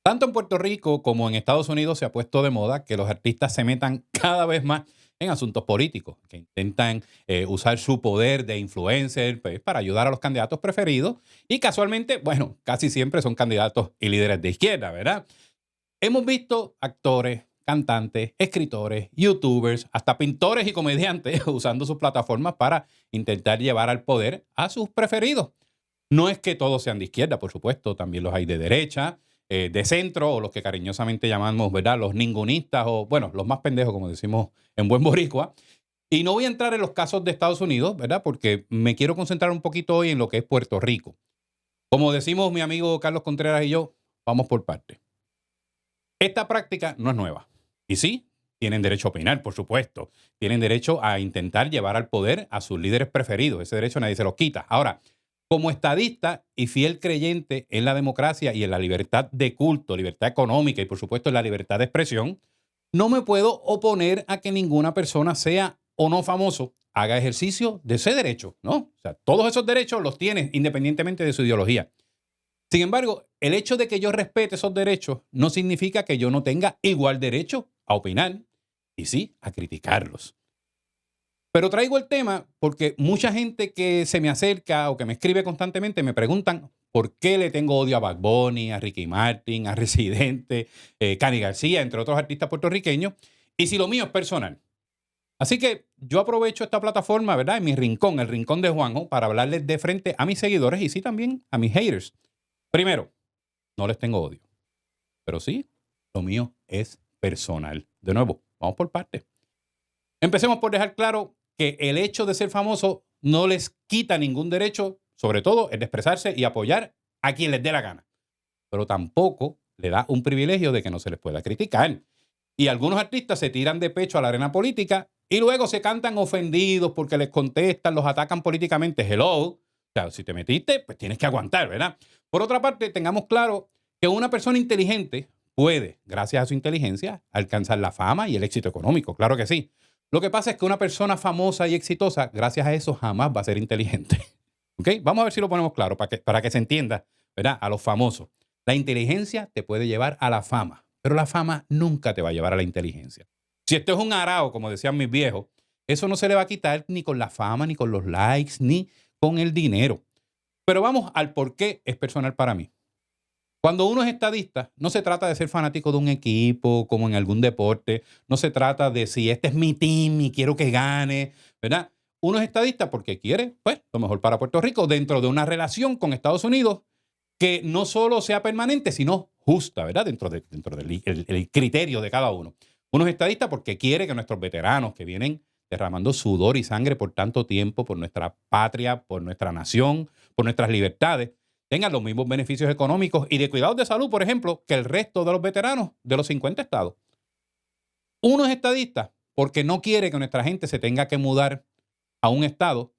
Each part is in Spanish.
Tanto en Puerto Rico como en Estados Unidos se ha puesto de moda que los artistas se metan cada vez más en asuntos políticos, que intentan usar su poder de influencer pues, para ayudar a los candidatos preferidos y casualmente, bueno, casi siempre son candidatos y líderes de izquierda, ¿verdad? Hemos visto actores, cantantes, escritores, youtubers, hasta pintores y comediantes usando sus plataformas para intentar llevar al poder a sus preferidos. No es que todos sean de izquierda, por supuesto, también los hay de derecha, de centro, o los que cariñosamente llamamos, ¿verdad? Los ningunistas, o bueno, los más pendejos, como decimos en buen boricua. Y no voy a entrar en los casos de Estados Unidos, ¿verdad? Porque me quiero concentrar un poquito hoy en lo que es Puerto Rico. Como decimos mi amigo Carlos Contreras y yo, vamos por partes. Esta práctica no es nueva. Y sí, tienen derecho a opinar, por supuesto. Tienen derecho a intentar llevar al poder a sus líderes preferidos. Ese derecho nadie se lo quita. Ahora, como estadista y fiel creyente en la democracia y en la libertad de culto, libertad económica y por supuesto en la libertad de expresión, no me puedo oponer a que ninguna persona sea o no famoso haga ejercicio de ese derecho, ¿no? O sea, todos esos derechos los tiene independientemente de su ideología. Sin embargo, el hecho de que yo respete esos derechos no significa que yo no tenga igual derecho a opinar y sí, a criticarlos. Pero traigo el tema porque mucha gente que se me acerca o que me escribe constantemente me preguntan por qué le tengo odio a Bad Bunny, a Ricky Martin, a Residente, Cani García, entre otros artistas puertorriqueños, y si lo mío es personal. Así que yo aprovecho esta plataforma, ¿verdad? En mi rincón, el rincón de Juanjo, para hablarles de frente a mis seguidores y sí también a mis haters. Primero, no les tengo odio, pero sí, lo mío es personal. De nuevo, vamos por partes. Empecemos por dejar claro que el hecho de ser famoso no les quita ningún derecho, sobre todo el de expresarse y apoyar a quien les dé la gana. Pero tampoco le da un privilegio de que no se les pueda criticar. Y algunos artistas se tiran de pecho a la arena política y luego se cantan ofendidos porque les contestan, los atacan políticamente. Hello. O sea, si te metiste, pues tienes que aguantar, ¿verdad? Por otra parte, tengamos claro que una persona inteligente puede, gracias a su inteligencia, alcanzar la fama y el éxito económico. Claro que sí. Lo que pasa es que una persona famosa y exitosa, gracias a eso, jamás va a ser inteligente. ¿Ok? Vamos a ver si lo ponemos claro para que se entienda, ¿verdad? A los famosos. La inteligencia te puede llevar a la fama, pero la fama nunca te va a llevar a la inteligencia. Si esto es un arao, como decían mis viejos, eso no se le va a quitar ni con la fama, ni con los likes, ni con el dinero. Pero vamos al por qué es personal para mí. Cuando uno es estadista, no se trata de ser fanático de un equipo, como en algún deporte. No se trata de si este es mi team y quiero que gane, ¿verdad? Uno es estadista porque quiere, pues, lo mejor para Puerto Rico dentro de una relación con Estados Unidos que no solo sea permanente, sino justa, ¿verdad? Dentro del criterio de cada uno. Uno es estadista porque quiere que nuestros veteranos que vienen derramando sudor y sangre por tanto tiempo, por nuestra patria, por nuestra nación, por nuestras libertades, tengan los mismos beneficios económicos y de cuidados de salud, por ejemplo, que el resto de los veteranos de los 50 estados. Uno es estadista porque no quiere que nuestra gente se tenga que mudar a un estado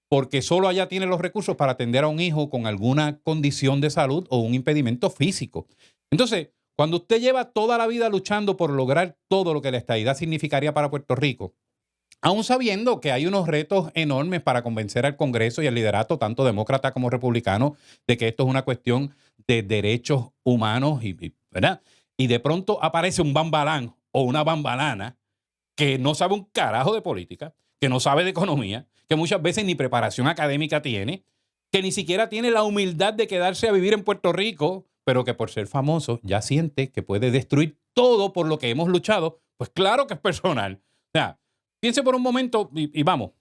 porque solo allá tiene los recursos para atender a un hijo con alguna condición de salud o un impedimento físico. Entonces, cuando usted lleva toda la vida luchando por lograr todo lo que la estadidad significaría para Puerto Rico, aún sabiendo que hay unos retos enormes para convencer al Congreso y al liderato, tanto demócrata como republicano, de que esto es una cuestión de derechos humanos, ¿verdad? Y de pronto aparece un bambalán o una bambalana que no sabe un carajo de política, que no sabe de economía, que muchas veces ni preparación académica tiene, que ni siquiera tiene la humildad de quedarse a vivir en Puerto Rico, pero que por ser famoso ya siente que puede destruir todo por lo que hemos luchado, pues claro que es personal. O sea, piense por un momento y vamos,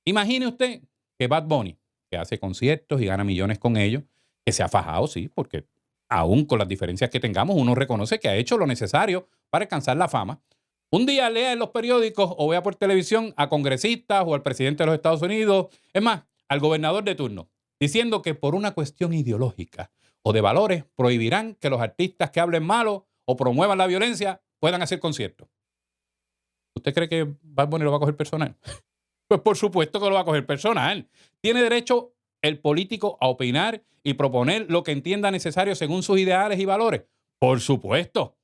imagine usted que Bad Bunny, que hace conciertos y gana millones con ellos, que se ha fajado, sí, porque aún con las diferencias que tengamos, uno reconoce que ha hecho lo necesario para alcanzar la fama. Un día lea en los periódicos o vea por televisión a congresistas o al presidente de los Estados Unidos, es más, al gobernador de turno, diciendo que por una cuestión ideológica o de valores prohibirán que los artistas que hablen malo o promuevan la violencia puedan hacer conciertos. ¿Usted cree que Bad Bunny lo va a coger personal? Pues por supuesto que lo va a coger personal. Tiene derecho el político a opinar y proponer lo que entienda necesario según sus ideales y valores. Por supuesto.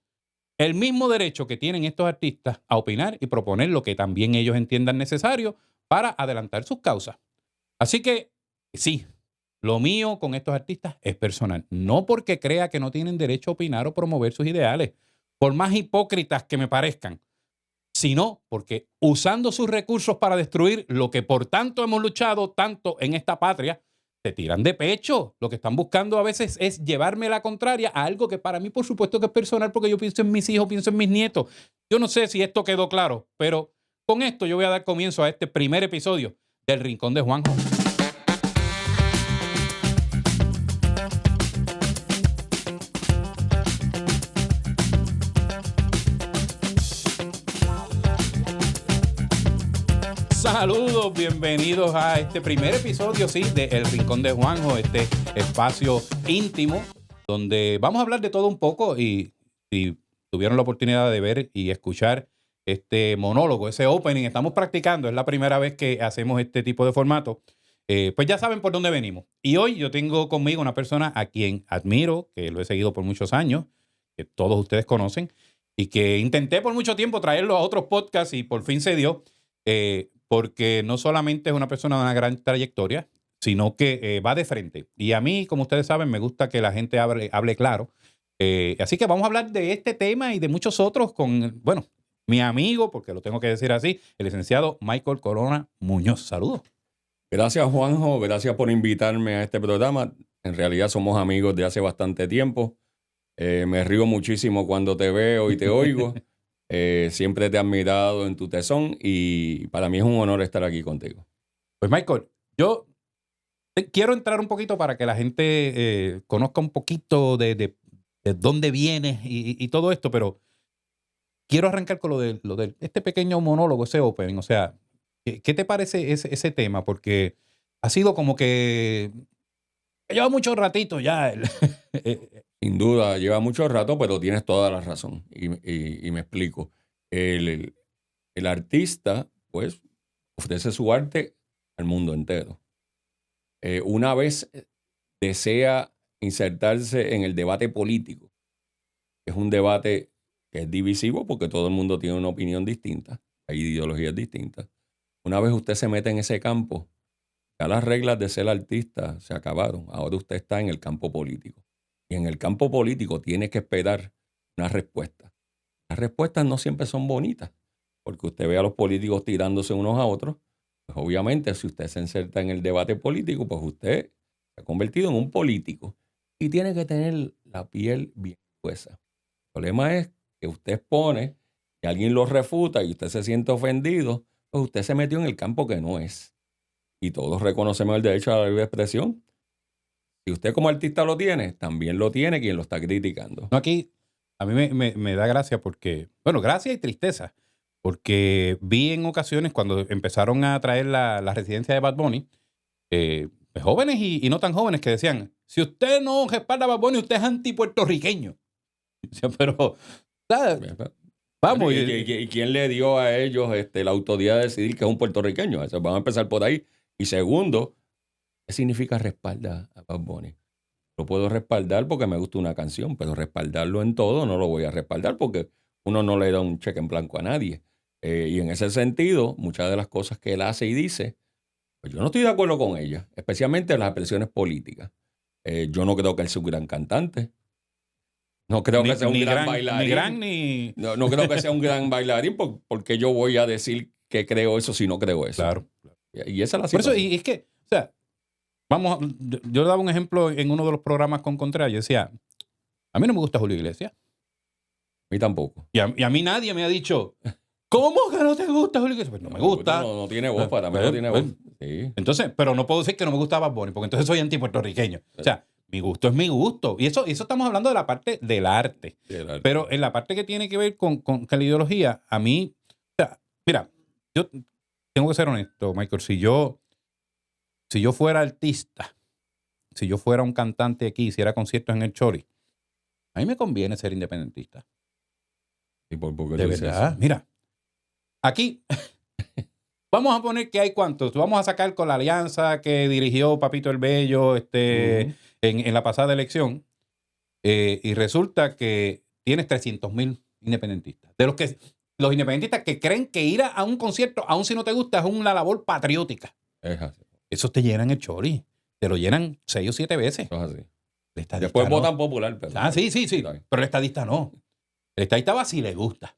El mismo derecho que tienen estos artistas a opinar y proponer lo que también ellos entiendan necesario para adelantar sus causas. Así que sí, lo mío con estos artistas es personal. No porque crea que no tienen derecho a opinar o promover sus ideales, por más hipócritas que me parezcan, sino porque usando sus recursos para destruir lo que por tanto hemos luchado tanto en esta patria, se tiran de pecho. Lo que están buscando a veces es llevarme la contraria a algo que para mí, por supuesto, que es personal, porque yo pienso en mis hijos, pienso en mis nietos. Yo no sé si esto quedó claro, pero con esto yo voy a dar comienzo a este primer episodio del Rincón de Juanjo. Saludos, bienvenidos a este primer episodio, sí, de El Rincón de Juanjo, este espacio íntimo donde vamos a hablar de todo un poco. Y si tuvieron la oportunidad de ver y escuchar este monólogo, ese opening, estamos practicando, es la primera vez que hacemos este tipo de formato, pues ya saben por dónde venimos. Y hoy yo tengo conmigo una persona a quien admiro, que lo he seguido por muchos años, que todos ustedes conocen, y que intenté por mucho tiempo traerlo a otros podcasts y por fin se dio. Porque no solamente es una persona de una gran trayectoria, sino que va de frente. Y a mí, como ustedes saben, me gusta que la gente hable claro. Así que vamos a hablar de este tema y de muchos otros con, bueno, mi amigo, porque lo tengo que decir así, el licenciado Michael Corona Muñoz. Saludos. Gracias, Juanjo. Gracias por invitarme a este programa. En realidad somos amigos de hace bastante tiempo. Me río muchísimo cuando te veo y te oigo. Siempre te he admirado en tu tesón y para mí es un honor estar aquí contigo. Pues Michael, yo quiero entrar un poquito para que la gente conozca un poquito de dónde vienes y todo esto, pero quiero arrancar con lo de este pequeño monólogo, ese opening. O sea, ¿qué te parece ese tema? Porque ha sido como que lleva mucho ratito ya. Sin duda, lleva mucho rato, pero tienes toda la razón. Y me explico. El artista, pues, ofrece su arte al mundo entero. Una vez desea insertarse en el debate político, que es un debate que es divisivo porque todo el mundo tiene una opinión distinta, hay ideologías distintas. Una vez usted se mete en ese campo, ya las reglas de ser artista se acabaron. Ahora usted está en el campo político. Y en el campo político tiene que esperar una respuesta. Las respuestas no siempre son bonitas, porque usted ve a los políticos tirándose unos a otros. Pues obviamente, si usted se inserta en el debate político, pues usted se ha convertido en un político y tiene que tener la piel bien gruesa. El problema es que usted expone y alguien lo refuta y usted se siente ofendido, pues usted se metió en el campo que no es. Y todos reconocemos el derecho a la libre expresión. Si usted como artista lo tiene, también lo tiene quien lo está criticando. No, aquí a mí me da gracia porque, bueno, gracia y tristeza, porque vi en ocasiones cuando empezaron a traer la residencia de Bad Bunny, jóvenes y no tan jóvenes que decían, si usted no respalda a Bad Bunny, usted es antipuertorriqueño. Pero, ¿sabes? Vamos. ¿Y quién le dio a ellos la autoridad de decidir que es un puertorriqueño? Eso, vamos a empezar por ahí. Y segundo, ¿qué significa respaldar a Bad Bunny? Lo puedo respaldar porque me gusta una canción, pero respaldarlo en todo no lo voy a respaldar porque uno no le da un cheque en blanco a nadie. Y en ese sentido, muchas de las cosas que él hace y dice, pues yo no estoy de acuerdo con ellas, especialmente en las expresiones políticas. Yo no creo que él sea un gran cantante. No creo que sea un gran bailarín. No creo que sea un gran bailarín porque yo voy a decir que creo eso si no creo eso. Claro. Y esa es la Por situación. eso, y es que, o sea, yo daba un ejemplo en uno de los programas con Contreras. Yo decía, a mí no me gusta Julio Iglesias. A mí tampoco. Y a mí nadie me ha dicho, ¿cómo que no te gusta Julio Iglesias? Pues no me gusta. No tiene voz, para mí no tiene voz. Sí. Entonces, pero no puedo decir que no me gusta Bad Bunny, porque entonces soy antipuertorriqueño. O sea, mi gusto es mi gusto. Y eso estamos hablando de la parte del arte. Pero en la parte que tiene que ver con la ideología, a mí, o sea, mira, yo tengo que ser honesto, Michael. Si yo fuera artista, si yo fuera un cantante aquí, hiciera conciertos en el Chori, a mí me conviene ser independentista. ¿Y por qué de verdad? Eso? Mira, aquí vamos a poner que hay cuántos. Vamos a sacar con la alianza que dirigió Papito el Bello en la pasada elección. Y resulta que tienes 300,000 independentistas. De los independentistas que creen que ir a un concierto, aun si no te gusta, es una labor patriótica. Esos te llenan el Chori. te lo llenan 6 o 7 veces. Eso es así. El estadista Después no. votan popular. Pero, Sí. Pero el estadista no. El estadista va si le gusta.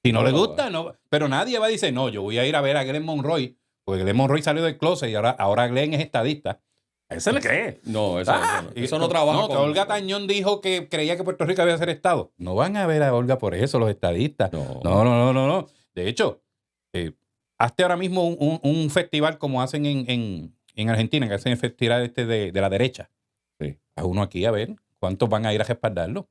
Si no le gusta, no. Pero nadie va a decir, no, yo voy a ir a ver a Glenn Monroy, porque Glenn Monroy salió del closet y ahora Glenn es estadista. ¿Eso le cree? No, eso no trabaja. No, que Olga Tañón dijo que creía que Puerto Rico había ser Estado. No van a ver a Olga por eso, los estadistas. No. De hecho, hazte ahora mismo un festival como hacen en Argentina, que hacen el festival de la derecha. Sí. Haz uno aquí a ver cuántos van a ir a respaldarlo.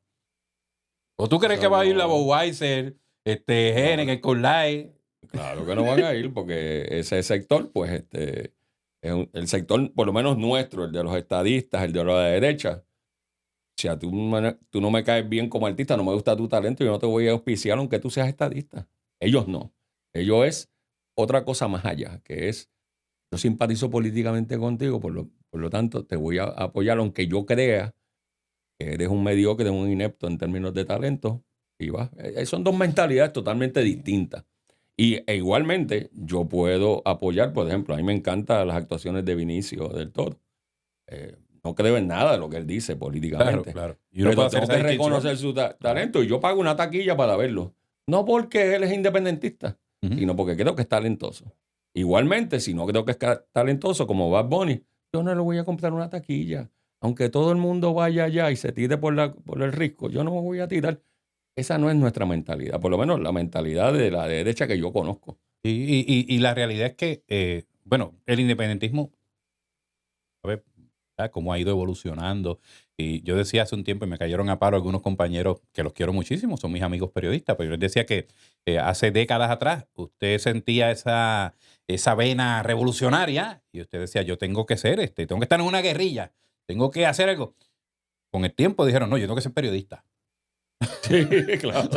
¿O tú crees que va a ir la Budweiser, Heineken, Coors Light? Claro que no van a ir, porque ese sector, pues, el sector, por lo menos nuestro, el de los estadistas, el de la derecha. Si a tú no me caes bien como artista, no me gusta tu talento, yo no te voy a auspiciar aunque tú seas estadista. Ellos no. Ellos es otra cosa más allá, que es, yo simpatizo políticamente contigo, por lo tanto, te voy a apoyar, aunque yo crea que eres un mediocre, un inepto en términos de talento. Y va. Son dos mentalidades totalmente distintas. E igualmente, yo puedo apoyar, por ejemplo, a mí me encantan las actuaciones de Vinicio del Toro. No creo en nada de lo que él dice políticamente. Claro. Y pero tengo que reconocer su talento. Y yo pago una taquilla para verlo. No porque él es independentista, sino porque creo que es talentoso. Igualmente, si no creo que es talentoso como Bad Bunny, yo no le voy a comprar una taquilla. Aunque todo el mundo vaya allá y se tire por el risco, yo no me voy a tirar. Esa no es nuestra mentalidad, por lo menos la mentalidad de la derecha que yo conozco. Y la realidad es que, bueno, el independentismo, a ver, cómo ha ido evolucionando. Y yo decía hace un tiempo, y me cayeron a paro algunos compañeros que los quiero muchísimo, son mis amigos periodistas, pero yo les decía que hace décadas atrás usted sentía esa vena revolucionaria y usted decía, yo tengo que ser, tengo que estar en una guerrilla, tengo que hacer algo. Con el tiempo dijeron, no, yo tengo que ser periodista. Sí, claro.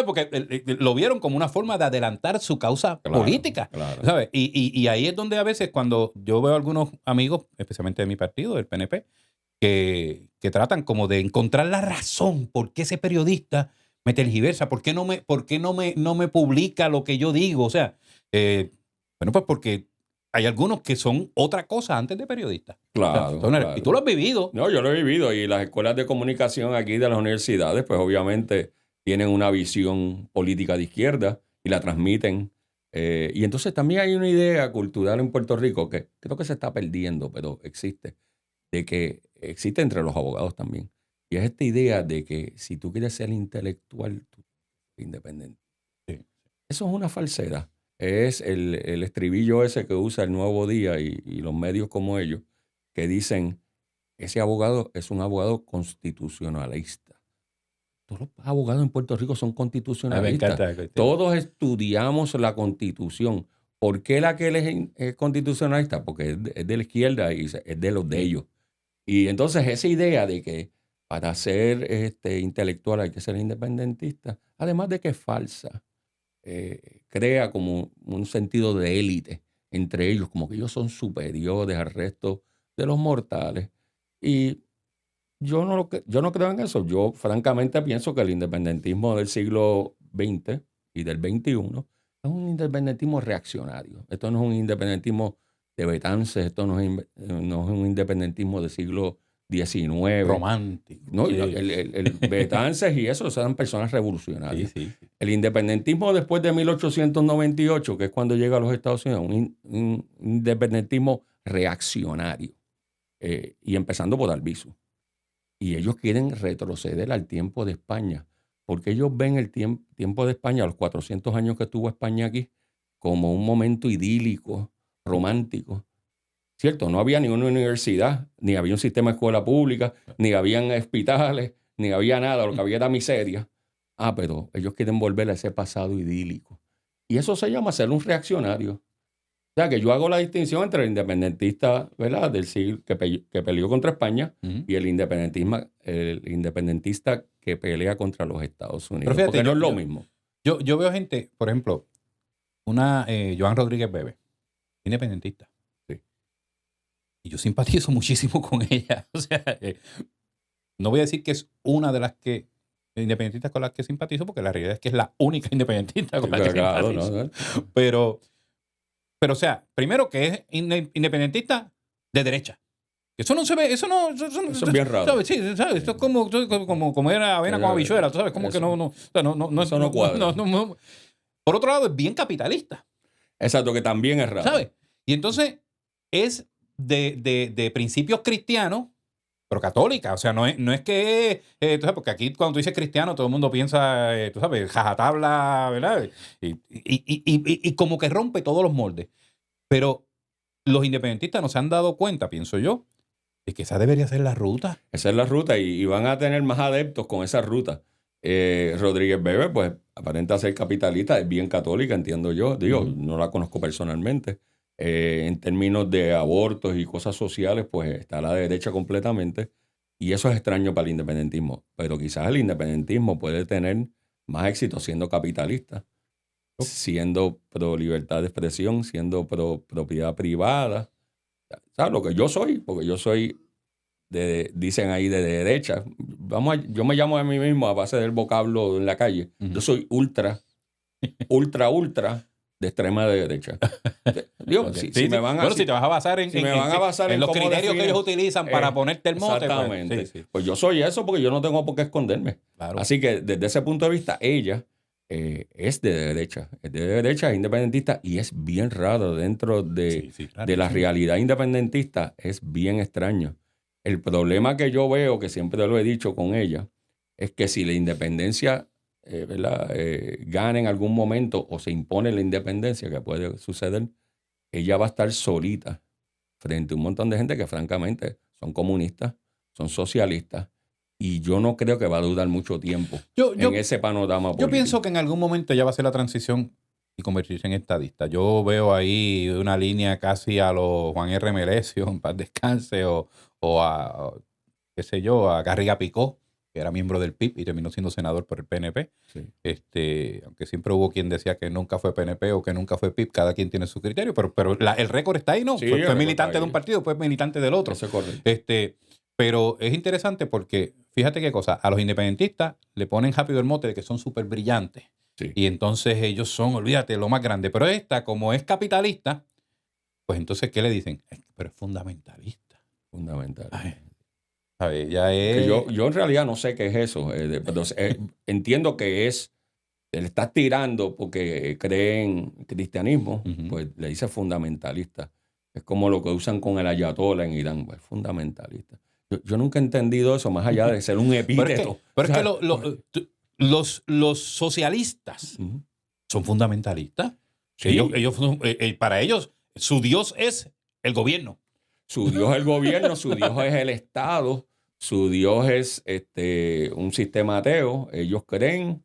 Porque lo vieron como una forma de adelantar su causa política. Claro. ¿Sabes? Y ahí es donde a veces cuando yo veo a algunos amigos, especialmente de mi partido, del PNP, que tratan como de encontrar la razón por qué ese periodista me tergiversa, por qué no me publica lo que yo digo. O sea, bueno, pues porque hay algunos que son otra cosa antes de periodistas. Claro, o sea, claro. Y tú lo has vivido. No, yo lo he vivido. Y las escuelas de comunicación aquí de las universidades, pues obviamente tienen una visión política de izquierda y la transmiten. Y entonces también hay una idea cultural en Puerto Rico que creo que se está perdiendo, pero existe, de que existe entre los abogados también. Y es esta idea de que si tú quieres ser intelectual, tú eres independiente. Sí. Eso es una falsedad. Es el estribillo ese que usa el Nuevo Día y los medios como ellos, que dicen, ese abogado es un abogado constitucionalista. Todos los abogados en Puerto Rico son constitucionalistas. Me encanta. Todos estudiamos la Constitución. ¿Por qué la que él es constitucionalista? Porque es de la izquierda y es de los de ellos. Y entonces esa idea de que para ser intelectual hay que ser independentista, además de que es falsa. Crea como un sentido de élite entre ellos, como que ellos son superiores al resto de los mortales. Y yo no creo en eso. Yo francamente pienso que el independentismo del siglo XX y del XXI es un independentismo reaccionario. Esto no es un independentismo de Betances, esto no es un independentismo del siglo XIX. Romántico. No, sí. El Betances y eso eran personas revolucionarias. Sí. El independentismo después de 1898, que es cuando llega a los Estados Unidos, un independentismo reaccionario. Y empezando por Albizu. Y ellos quieren retroceder al tiempo de España, porque ellos ven el tiempo de España, los 400 años que estuvo España aquí, como un momento idílico, romántico. ¿Cierto? No había ninguna universidad, ni había un sistema de escuela pública, ni habían hospitales, ni había nada, lo que había era miseria. Pero ellos quieren volver a ese pasado idílico. Y eso se llama ser un reaccionario. O sea, que yo hago la distinción entre el independentista, ¿verdad?, del siglo que peleó contra España y el independentista que pelea contra los Estados Unidos. Pero fíjate, porque no es lo mismo. Yo veo gente, por ejemplo, una Joan Rodríguez Bebe, independentista. Y yo simpatizo muchísimo con ella. O sea, no voy a decir que es una de las independentistas con las que simpatizo, porque la realidad es que es la única independentista con la que simpatizo. ¿No? Pero, o sea, primero que es independentista de derecha. Eso no se ve, eso no... Eso es bien raro. ¿Sabes? Sí, ¿sabes? Esto es como era avena con habichuela, ¿tú sabes? Como Eso. que o sea, Eso no cuadra. Por otro lado, es bien capitalista, Exacto, que también es raro. ¿sabes? Y entonces es de principios cristianos, pero católica. O sea, no es que... tú sabes, porque aquí cuando tú dices cristiano, todo el mundo piensa, tú sabes, jajatabla, ¿verdad? Y como que rompe todos los moldes. Pero los independentistas no se han dado cuenta, pienso yo, de que esa debería ser la ruta. Esa es la ruta y van a tener más adeptos con esa ruta. Rodríguez Bebe, pues, aparenta ser capitalista, es bien católica, entiendo yo. Digo, no la conozco personalmente. En términos de abortos y cosas sociales, pues está a la derecha completamente. Y eso es extraño para el independentismo. Pero quizás el independentismo puede tener más éxito siendo capitalista, siendo pro libertad de expresión, siendo pro propiedad privada. ¿Sabes lo que yo soy? Porque yo soy, dicen ahí, de derecha. Yo me llamo a mí mismo a base del vocablo en la calle. Yo soy ultra de extrema derecha. Digo, Okay. si me van a, bueno, si te vas a basar en los criterios que ellos utilizan para ponerte el mote. Exactamente. Pues, sí. Pues yo soy eso porque yo no tengo por qué esconderme. Claro. Así que desde ese punto de vista, ella es de derecha. Es de derecha, es independentista y es bien raro dentro de la realidad independentista. Es bien extraño. El problema que yo veo, que siempre lo he dicho con ella, es que si la independencia gana en algún momento o se impone la independencia, que puede suceder, ella va a estar solita frente a un montón de gente que francamente son comunistas, son socialistas, y yo no creo que va a durar mucho tiempo en ese panorama político. Yo pienso que en algún momento ella va a hacer la transición y convertirse en estadista. Yo veo ahí una línea casi a los Juan R. Melesio, en paz descanse, o a, qué sé yo, a Garriga Picó, que era miembro del PIB y terminó siendo senador por el PNP. Sí. Aunque siempre hubo quien decía que nunca fue PNP o que nunca fue PIB, cada quien tiene su criterio, pero el récord está ahí, ¿no? Sí, fue militante de un partido, fue militante del otro. Eso es correcto. Pero es interesante porque, fíjate qué cosa, a los independentistas le ponen rápido el mote de que son súper brillantes. Sí. Y entonces ellos son, olvídate, lo más grande. Pero esta, como es capitalista, pues entonces, ¿qué le dicen? Pero es fundamentalista. Fundamental. ¿Sabes? Ya es... Que yo en realidad no sé qué es eso. Entiendo que le estás tirando porque cree en cristianismo, pues le dice fundamentalista. Es como lo que usan con el ayatollah en Irán, pues fundamentalista. Yo nunca he entendido eso, más allá de ser un epíteto. Pero es que los socialistas son fundamentalistas. Sí. Para ellos, su Dios es el gobierno. Su Dios es el gobierno, su Dios es el Estado, su Dios es un sistema ateo. Ellos creen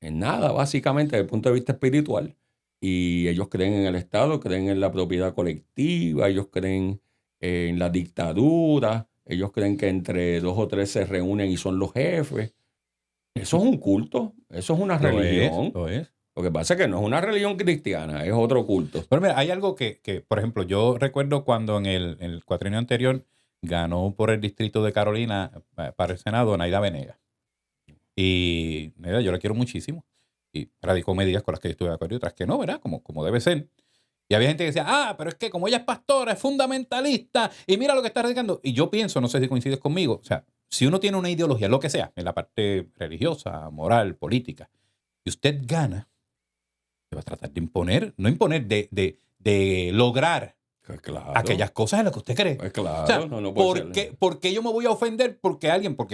en nada, básicamente, desde el punto de vista espiritual. Y ellos creen en el Estado, creen en la propiedad colectiva, ellos creen en la dictadura, ellos creen que entre 2 o 3 se reúnen y son los jefes. Eso es un culto, eso es una religión. Lo es. Lo que pasa es que no es una religión cristiana, es otro culto. Pero mira, hay algo que por ejemplo, yo recuerdo cuando en el cuatrienio anterior ganó por el distrito de Carolina para el Senado Naida Venegas. Y mira, yo la quiero muchísimo. Y radicó medidas con las que yo estuve de acuerdo y otras que no, ¿verdad? Como debe ser. Y había gente que decía, pero es que como ella es pastora, es fundamentalista, y mira lo que está radicando. Y yo pienso, no sé si coincides conmigo, o sea, si uno tiene una ideología, lo que sea, en la parte religiosa, moral, política, y usted gana, se va a tratar de imponer, no imponer, de lograr claro, aquellas cosas en las que usted cree. Pues claro, o sea, no puede ser. ¿por qué yo me voy a ofender porque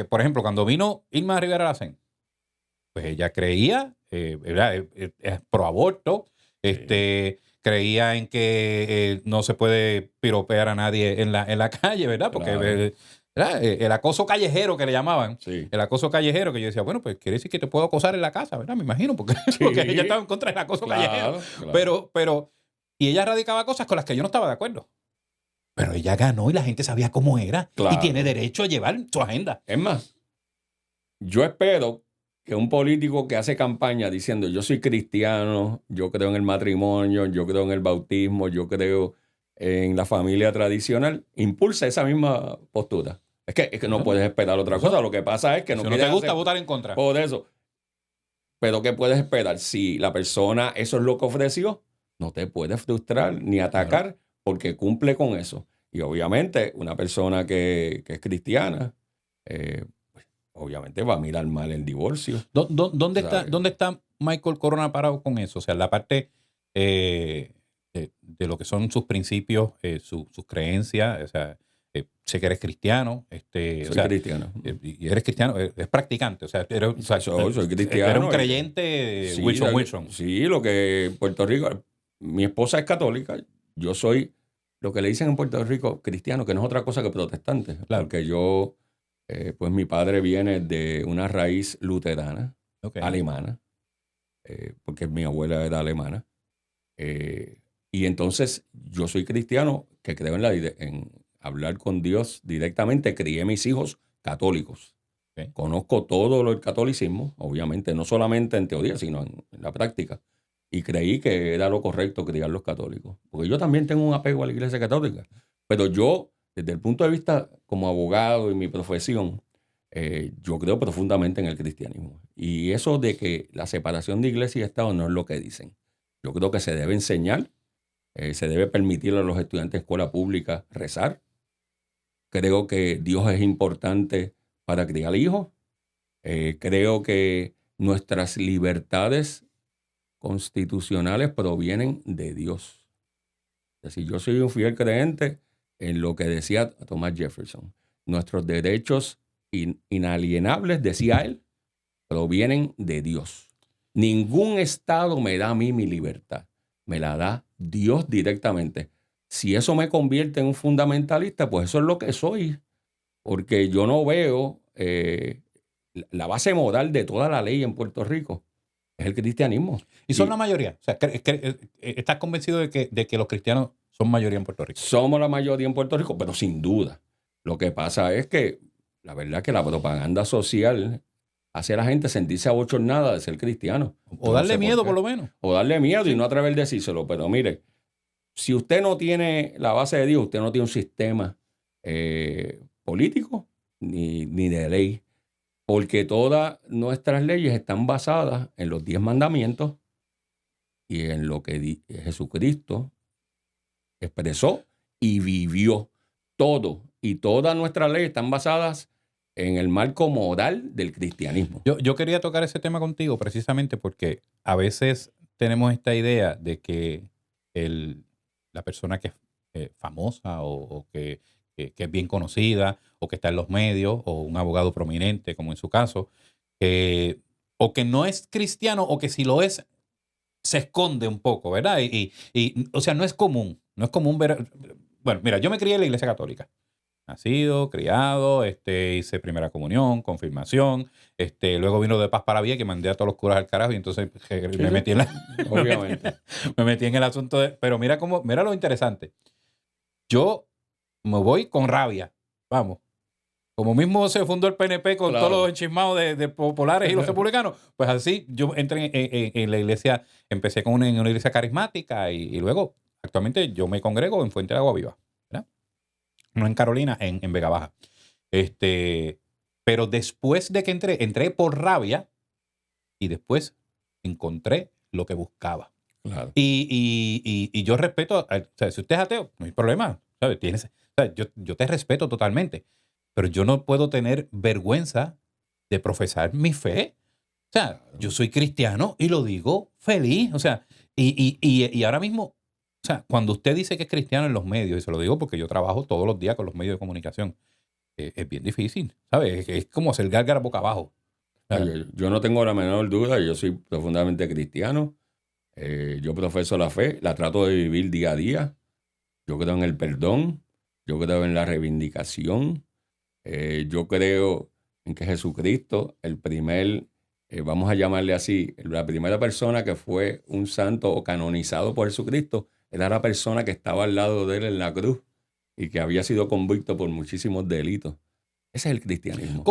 por ejemplo, cuando vino Irma Rivera Lacén, pues ella creía, pro aborto, creía en que no se puede piropear a nadie en la calle, ¿verdad? Porque claro. El acoso callejero que le llamaban, el acoso callejero, que yo decía, bueno, pues quiere decir que te puedo acosar en la casa, ¿verdad? Me imagino, porque ella estaba en contra del acoso callejero. Claro. Y ella radicaba cosas con las que yo no estaba de acuerdo. Pero ella ganó y la gente sabía cómo era. Claro. Y tiene derecho a llevar su agenda. Es más, yo espero que un político que hace campaña diciendo yo soy cristiano, yo creo en el matrimonio, yo creo en el bautismo, yo creo en la familia tradicional, impulse esa misma postura. Es que no puedes esperar otra cosa. Lo que pasa es que no si no te gusta votar en contra. Por eso. Pero ¿qué puedes esperar? Si la persona eso es lo que ofreció, no te puedes frustrar ni atacar porque cumple con eso. Y obviamente una persona que es cristiana, pues, obviamente va a mirar mal el divorcio. ¿Dónde está Michael Corona parado con eso? O sea, la parte de lo que son sus principios, sus creencias. O sea, sé que eres cristiano. Soy cristiano. Y eres cristiano, eres practicante. O sea, Soy cristiano. Eres un creyente Sí, Wilson. Sí, lo que Puerto Rico, mi esposa es católica, yo soy lo que le dicen en Puerto Rico cristiano, que no es otra cosa que protestante. Claro. Porque yo, pues mi padre viene de una raíz luterana, alemana, porque mi abuela era alemana. Y entonces yo soy cristiano que creo en hablar con Dios directamente. Crié mis hijos católicos. Okay. Conozco todo lo del catolicismo, obviamente, no solamente en teoría, sino en la práctica. Y creí que era lo correcto criar los católicos. Porque yo también tengo un apego a la Iglesia Católica. Pero yo, desde el punto de vista como abogado y mi profesión, yo creo profundamente en el cristianismo. Y eso de que la separación de Iglesia y Estado no es lo que dicen. Yo creo que se debe enseñar, se debe permitir a los estudiantes de escuela pública rezar. Creo que Dios es importante para criar hijos. Creo que nuestras libertades constitucionales provienen de Dios. Es decir, yo soy un fiel creyente en lo que decía Thomas Jefferson. Nuestros derechos inalienables, decía él, provienen de Dios. Ningún Estado me da a mí mi libertad. Me la da Dios directamente. Si eso me convierte en un fundamentalista, pues eso es lo que soy. Porque yo no veo la base moral de toda la ley en Puerto Rico. Es el cristianismo. ¿Y son la mayoría? O sea, ¿estás convencido de que los cristianos son mayoría en Puerto Rico? Somos la mayoría en Puerto Rico, pero sin duda. Lo que pasa es que la verdad es que la propaganda social hace a la gente sentirse abochornada de ser cristiano. O darle miedo, por lo menos. O darle miedo y no atrever a decírselo. Pero mire, si usted no tiene la base de Dios, usted no tiene un sistema político ni de ley. Porque todas nuestras leyes están basadas en los 10 mandamientos y en lo que Jesucristo expresó y vivió. Todo y todas nuestras leyes están basadas en el marco moral del cristianismo. Yo quería tocar ese tema contigo precisamente porque a veces tenemos esta idea de que la persona que es famosa o que es bien conocida o que está en los medios o un abogado prominente, como en su caso, o que no es cristiano o que si lo es, se esconde un poco, ¿verdad? O sea, no es común ver... Bueno, mira, yo me crié en la Iglesia Católica. Nacido, criado, hice primera comunión, confirmación, luego vino de Paz para Vía, que mandé a todos los curas al carajo y entonces me metí en obviamente. me metí en el asunto pero mira lo interesante. Yo me voy con rabia, vamos. Como mismo se fundó el PNP con todos los enchismados de populares y los republicanos, pues así yo entré en la iglesia, empecé en una iglesia carismática y luego actualmente yo me congrego en Fuente de Agua Viva, ¿verdad? No en Carolina, en Vega Baja. Pero después de que entré por rabia y después encontré lo que buscaba. Claro. Y yo respeto, o sea, si usted es ateo, no hay problema, ¿sabes? Yo te respeto totalmente, pero yo no puedo tener vergüenza de profesar mi fe. O sea, yo soy cristiano y lo digo feliz. O sea, y ahora mismo, o sea, cuando usted dice que es cristiano en los medios, y se lo digo porque yo trabajo todos los días con los medios de comunicación, es bien difícil, ¿sabes? Es como hacer gárgara boca abajo. Yo no tengo la menor duda, yo soy profundamente cristiano. Yo profeso la fe, la trato de vivir día a día. Yo creo en el perdón, yo creo en la reivindicación. Yo creo en que Jesucristo, el primer, vamos a llamarle así, la primera persona que fue un santo o canonizado por Jesucristo, era la persona que estaba al lado de él en la cruz y que había sido convicto por muchísimos delitos. Ese es el cristianismo.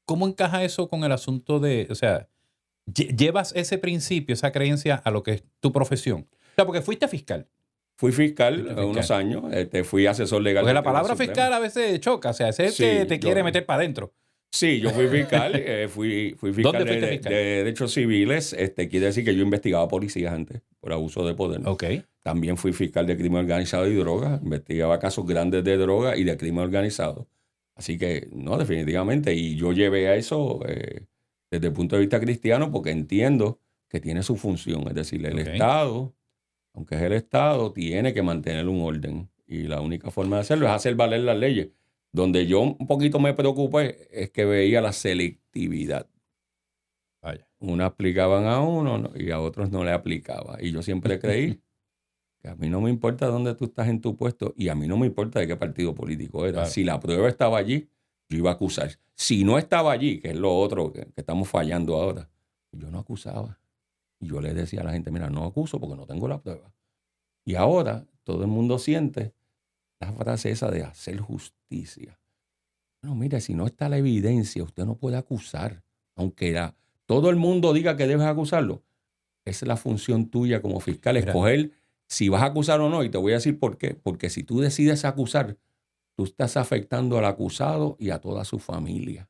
¿Cómo encaja eso con el asunto de, o sea, llevas ese principio, esa creencia a lo que es tu profesión? O sea, porque fuiste fiscal. Fui fiscal unos años, fui asesor legal. Porque la palabra fiscal a veces choca, o sea, es el que te quiere meter para adentro. Sí, yo fui fiscal, fui fiscal. ¿Dónde fuiste fiscal? De derechos civiles. Quiere decir que yo investigaba policías antes por abuso de poder. Ok. También fui fiscal de crimen organizado y droga. Investigaba casos grandes de droga y de crimen organizado. Así que, no, definitivamente. Y yo llevé a eso desde el punto de vista cristiano porque entiendo que tiene su función. Es decir, el Estado, aunque es el Estado, tiene que mantener un orden. Y la única forma de hacerlo es hacer valer las leyes. Donde yo un poquito me preocupé es que veía la selectividad. Vaya. Unos aplicaban a uno y a otros no le aplicaba. Y yo siempre creí que a mí no me importa dónde tú estás en tu puesto y a mí no me importa de qué partido político era. Claro. Si la prueba estaba allí, yo iba a acusar. Si no estaba allí, que es lo otro que estamos fallando ahora, yo no acusaba. Y yo le decía a la gente, mira, no acuso porque no tengo la prueba. Y ahora todo el mundo siente la frase esa de hacer justicia. No, mire, si no está la evidencia, usted no puede acusar. Aunque todo el mundo diga que debes acusarlo, esa es la función tuya como fiscal, escoger si vas a acusar o no. Y te voy a decir por qué. Porque si tú decides acusar, tú estás afectando al acusado y a toda su familia.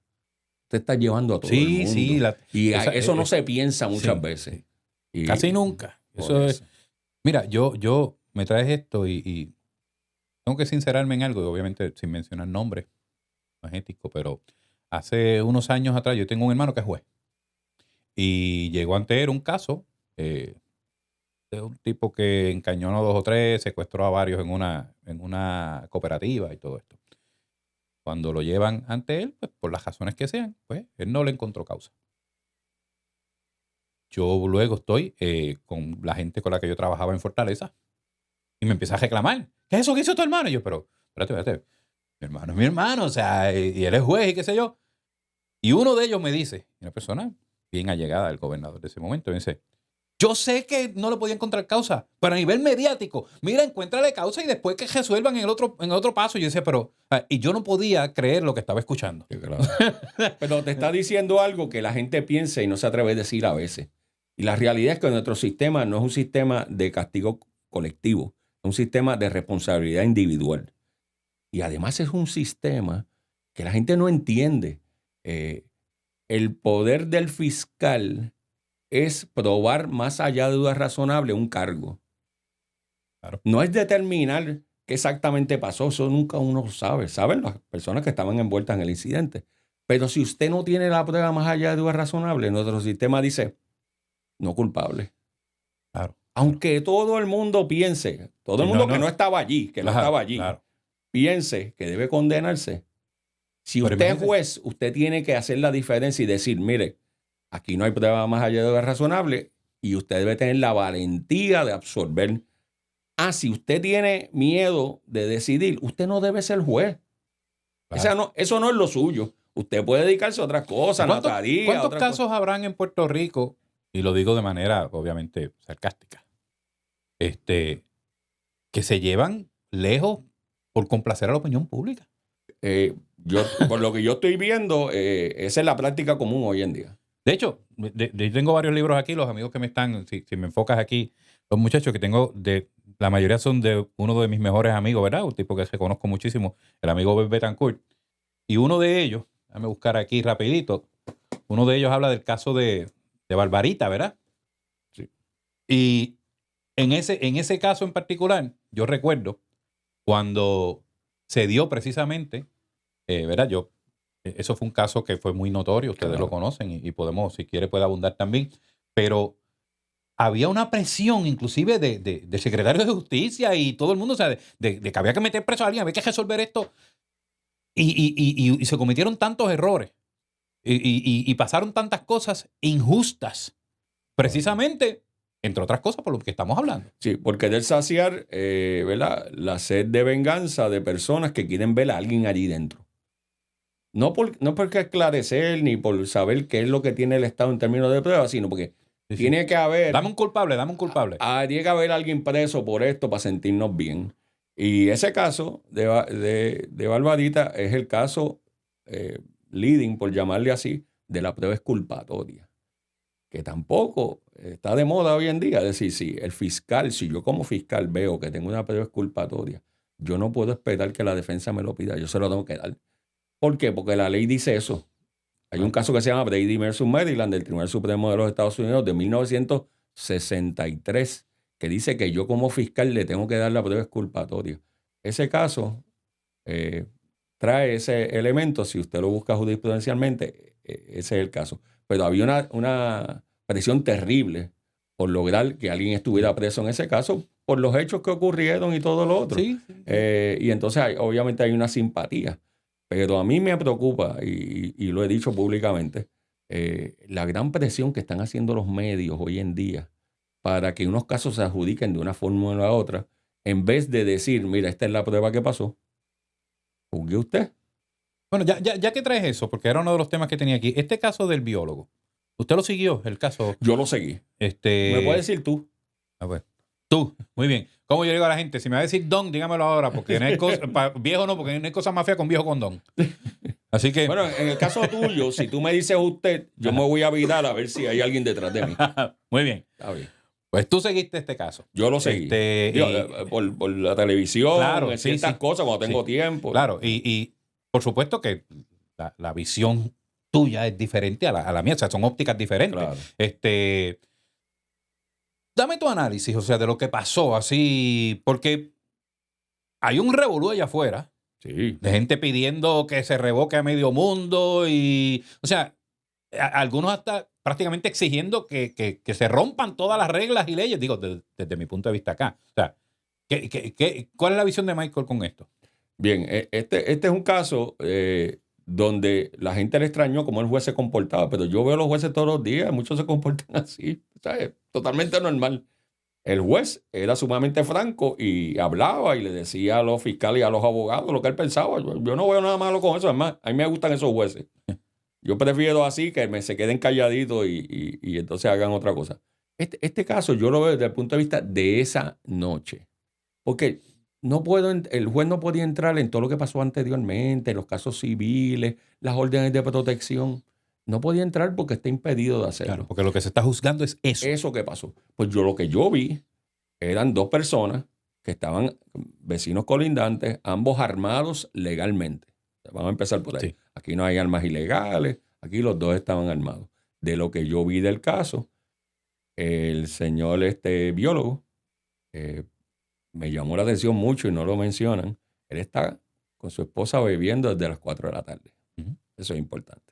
Te estás llevando a todo el mundo. Sí. Y eso no se piensa muchas veces. Sí. Y, casi nunca. Eso es. Mira, yo me traes esto y tengo que sincerarme en algo, y obviamente sin mencionar nombres, no es ético, pero hace unos años atrás yo tengo un hermano que es juez. Y llegó ante él un caso de un tipo que encañonó a 2 o 3, secuestró a varios en una cooperativa y todo esto. Cuando lo llevan ante él, pues por las razones que sean, pues él no le encontró causa. Yo luego estoy con la gente con la que yo trabajaba en Fortaleza y me empieza a reclamar. ¿Qué es eso que hizo tu hermano? Y yo, pero espérate. Mi hermano es mi hermano, o sea, y él es juez y qué sé yo. Y uno de ellos me dice, una persona bien allegada al gobernador de ese momento, me dice, yo sé que no le podía encontrar causa, pero a nivel mediático, mira, encuéntrale causa y después que resuelvan en el otro paso. Y yo decía, pero, y yo no podía creer lo que estaba escuchando. Sí, claro. Pero te está diciendo algo que la gente piensa y no se atreve a decir a veces. Y la realidad es que nuestro sistema no es un sistema de castigo colectivo, es un sistema de responsabilidad individual. Y además es un sistema que la gente no entiende. El poder del fiscal es probar más allá de duda razonable un cargo. Claro. No es determinar qué exactamente pasó, eso nunca uno lo sabe. Saben las personas que estaban envueltas en el incidente. Pero si usted no tiene la prueba más allá de duda razonable, nuestro sistema dice no culpable. Claro. Aunque todo el mundo piense, todo el mundo que no estaba allí, que no estaba allí, piense que debe condenarse. Si usted es juez, usted tiene que hacer la diferencia y decir, mire, aquí no hay prueba más allá de lo razonable y usted debe tener la valentía de absorber. Si usted tiene miedo de decidir, usted no debe ser juez. Claro. Eso no es lo suyo. Usted puede dedicarse a otras cosas, notaría. ¿Cuántos casos habrán en Puerto Rico? Y lo digo de manera, obviamente, sarcástica. Que se llevan lejos por complacer a la opinión pública. Por lo que yo estoy viendo, esa es la práctica común hoy en día. De hecho, tengo varios libros aquí, los amigos que me están, si me enfocas aquí, los muchachos que tengo, la mayoría son de uno de mis mejores amigos, ¿verdad? Un tipo que reconozco muchísimo, el amigo Betancourt. Y uno de ellos, déjame buscar aquí rapidito, uno de ellos habla del caso de Barbarita, ¿verdad? Sí. Y en ese caso en particular, yo recuerdo cuando se dio precisamente, ¿verdad? Eso fue un caso que fue muy notorio, ustedes lo conocen y podemos, si quiere, puede abundar también, pero había una presión inclusive de secretario de justicia y todo el mundo, o sea, de que había que meter preso a alguien, había que resolver esto y se cometieron tantos errores y pasaron tantas cosas injustas, precisamente, entre otras cosas, por lo que estamos hablando. Sí, por querer saciar, ¿verdad?, la sed de venganza de personas que quieren ver a alguien allí dentro. No porque esclarecer ni por saber qué es lo que tiene el Estado en términos de pruebas, sino porque tiene que haber... Dame un culpable. Tiene que haber alguien preso por esto para sentirnos bien. Y ese caso de Barbarita es el caso leading, por llamarle así, de la prueba exculpatoria. Que tampoco está de moda hoy en día. Es decir, si yo como fiscal veo que tengo una prueba exculpatoria, yo no puedo esperar que la defensa me lo pida, yo se lo tengo que dar. ¿Por qué? Porque la ley dice eso. Hay un caso que se llama Brady versus Maryland del Tribunal Supremo de los Estados Unidos de 1963 que dice que yo como fiscal le tengo que dar la prueba exculpatoria. Ese caso trae ese elemento, si usted lo busca jurisprudencialmente, ese es el caso. Pero había una presión terrible por lograr que alguien estuviera preso en ese caso por los hechos que ocurrieron y todo lo otro. Sí. Y entonces obviamente hay una simpatía. Pero a mí me preocupa, y lo he dicho públicamente, la gran presión que están haciendo los medios hoy en día para que unos casos se adjudiquen de una forma o de la otra, en vez de decir, mira, esta es la prueba que pasó, juzgue usted. Bueno, ya que traes eso, porque era uno de los temas que tenía aquí, este caso del biólogo, ¿usted lo siguió, el caso? Yo lo seguí. ¿Me puedes decir tú? A ver. Tú, muy bien. ¿Cómo yo digo a la gente? Si me va a decir don, dígamelo ahora, porque no hay cosa, viejo no, porque no hay cosa más fea con viejo con don. Así que... Bueno, en el caso tuyo, si tú me dices usted, yo me voy a virar a ver si hay alguien detrás de mí. Muy bien. Está bien. Pues tú seguiste este caso. Yo lo seguí. Por la televisión, claro, ciertas cosas, cuando tengo tiempo. Claro, y por supuesto que la visión tuya es diferente a la mía, o sea, son ópticas diferentes. Claro. Dame tu análisis, o sea, de lo que pasó así, porque hay un revolú allá afuera, sí, de gente pidiendo que se revoque a medio mundo y, o sea, algunos hasta prácticamente exigiendo que se rompan todas las reglas y leyes, digo, desde mi punto de vista acá. O sea, ¿cuál es la visión de Michael con esto? Bien, este es un caso donde la gente le extrañó cómo el juez se comportaba, pero yo veo a los jueces todos los días, muchos se comportan así, ¿sabes? Totalmente normal. El juez era sumamente franco y hablaba y le decía a los fiscales y a los abogados lo que él pensaba. Yo no veo nada malo con eso, además, a mí me gustan esos jueces. Yo prefiero así que se queden calladitos y entonces hagan otra cosa. Este caso yo lo veo desde el punto de vista de esa noche, porque el juez no podía entrar en todo lo que pasó anteriormente, los casos civiles, las órdenes de protección. No podía entrar porque está impedido de hacerlo. Claro, porque lo que se está juzgando es eso. Eso que pasó. Pues lo que yo vi eran dos personas que estaban vecinos colindantes, ambos armados legalmente. Vamos a empezar por ahí. Sí. Aquí no hay armas ilegales, aquí los dos estaban armados. De lo que yo vi del caso, el señor biólogo me llamó la atención mucho y no lo mencionan. Él está con su esposa bebiendo desde las 4 de la tarde. Eso es importante.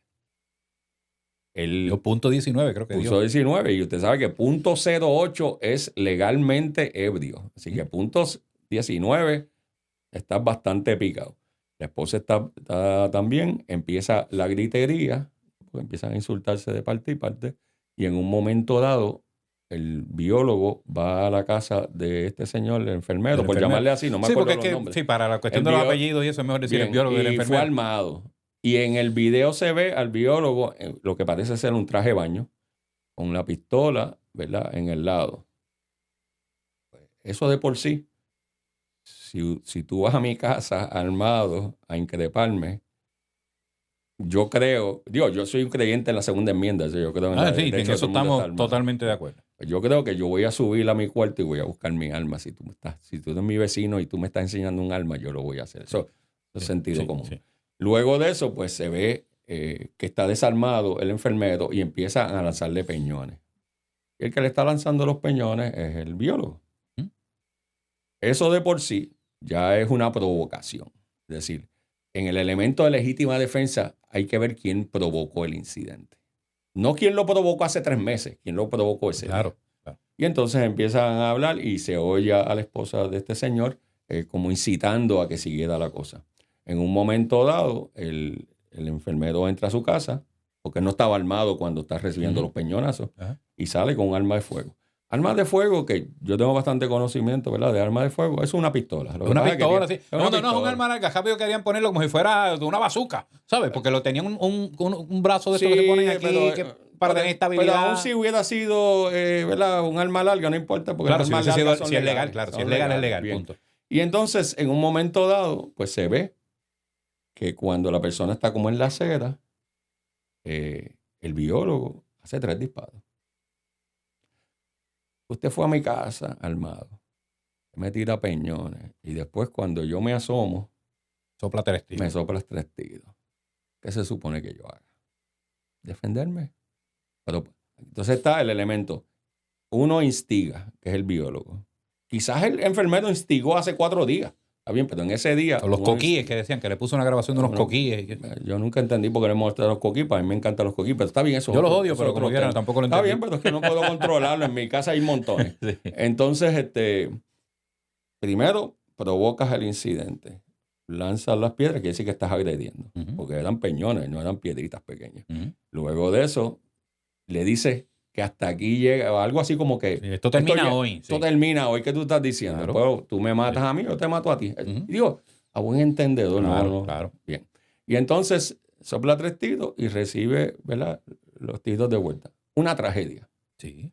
Punto 19 creo que dio. Punto 19 y usted sabe que punto 08 es legalmente ebrio. Así que punto 19 está bastante picado. La esposa está también, empieza la gritería, porque empiezan a insultarse de parte y parte, y en un momento dado el biólogo va a la casa de este señor, el enfermero, por llamarle así, no me acuerdo los nombres. Sí, para la cuestión de los apellidos y eso es mejor decir el biólogo y el enfermero. Y fue armado. Y en el video se ve al biólogo lo que parece ser un traje de baño, con la pistola, ¿verdad?, en el lado. Eso de por sí, si tú vas a mi casa armado a increparme, yo creo, yo soy un creyente en la segunda enmienda. Yo creo en eso estamos totalmente de acuerdo. Yo creo que yo voy a subir a mi cuarto y voy a buscar mi arma. Si tú eres mi vecino y tú me estás enseñando un arma, yo lo voy a hacer. Eso es sentido común. Sí. Luego de eso, pues se ve que está desarmado el enfermero y empieza a lanzarle peñones. Y el que le está lanzando los peñones es el biólogo. Eso de por sí ya es una provocación. Es decir, en el elemento de legítima defensa hay que ver quién provocó el incidente. No quién lo provocó hace 3 meses, quién lo provocó ese día. Claro. Y entonces empiezan a hablar y se oye a la esposa de este señor como incitando a que siguiera la cosa. En un momento dado, el enfermero entra a su casa, porque no estaba armado cuando está recibiendo los peñonazos, y sale con un arma de fuego. Armas de fuego, que yo tengo bastante conocimiento, ¿verdad?, de armas de fuego, es una pistola. Una pistola, sí. No, es un arma larga. Rápido querían ponerlo como si fuera una bazooka, ¿sabes? Porque lo tenían un brazo de esto que se ponen aquí para tener estabilidad. Pero aún si hubiera sido, ¿verdad?, un arma larga, no importa. Porque claro, si es legal, claro. Si es legal, es legal, punto. Y entonces, en un momento dado, pues se ve que cuando la persona está como en la acera, el biólogo hace 3 disparos. Usted fue a mi casa armado, me tira peñones y después cuando yo me asomo, sopla 3 tiros. Me sopla 3 tiros. ¿Qué se supone que yo haga? Defenderme. Pero entonces está el elemento. Uno instiga, que es el biólogo. quizás el enfermero instigó hace 4 días. Está bien, pero en ese día... O los coquíes que decían que le puso una grabación de unos coquíes. Yo nunca entendí por qué le molestaron los coquíes. Para mí me encantan los coquíes, pero está bien eso. Yo los odio, pero como quieran, tampoco lo entendí. Está bien, pero es que no puedo controlarlo. En mi casa hay montones. Sí. Entonces, primero provocas el incidente. Lanzas las piedras, quiere decir que estás agrediendo. Porque eran peñones, no eran piedritas pequeñas. Luego de eso, le dices que hasta aquí llega, algo así como que... Sí, esto termina hoy. Esto termina hoy, ¿qué tú estás diciendo? Claro. Después, tú me matas a mí, yo te mato a ti. Y digo, a buen entendedor. Claro, claro. Bien. Y entonces sopla 3 tiros y recibe, ¿verdad?, los tiros de vuelta. Una tragedia. Sí.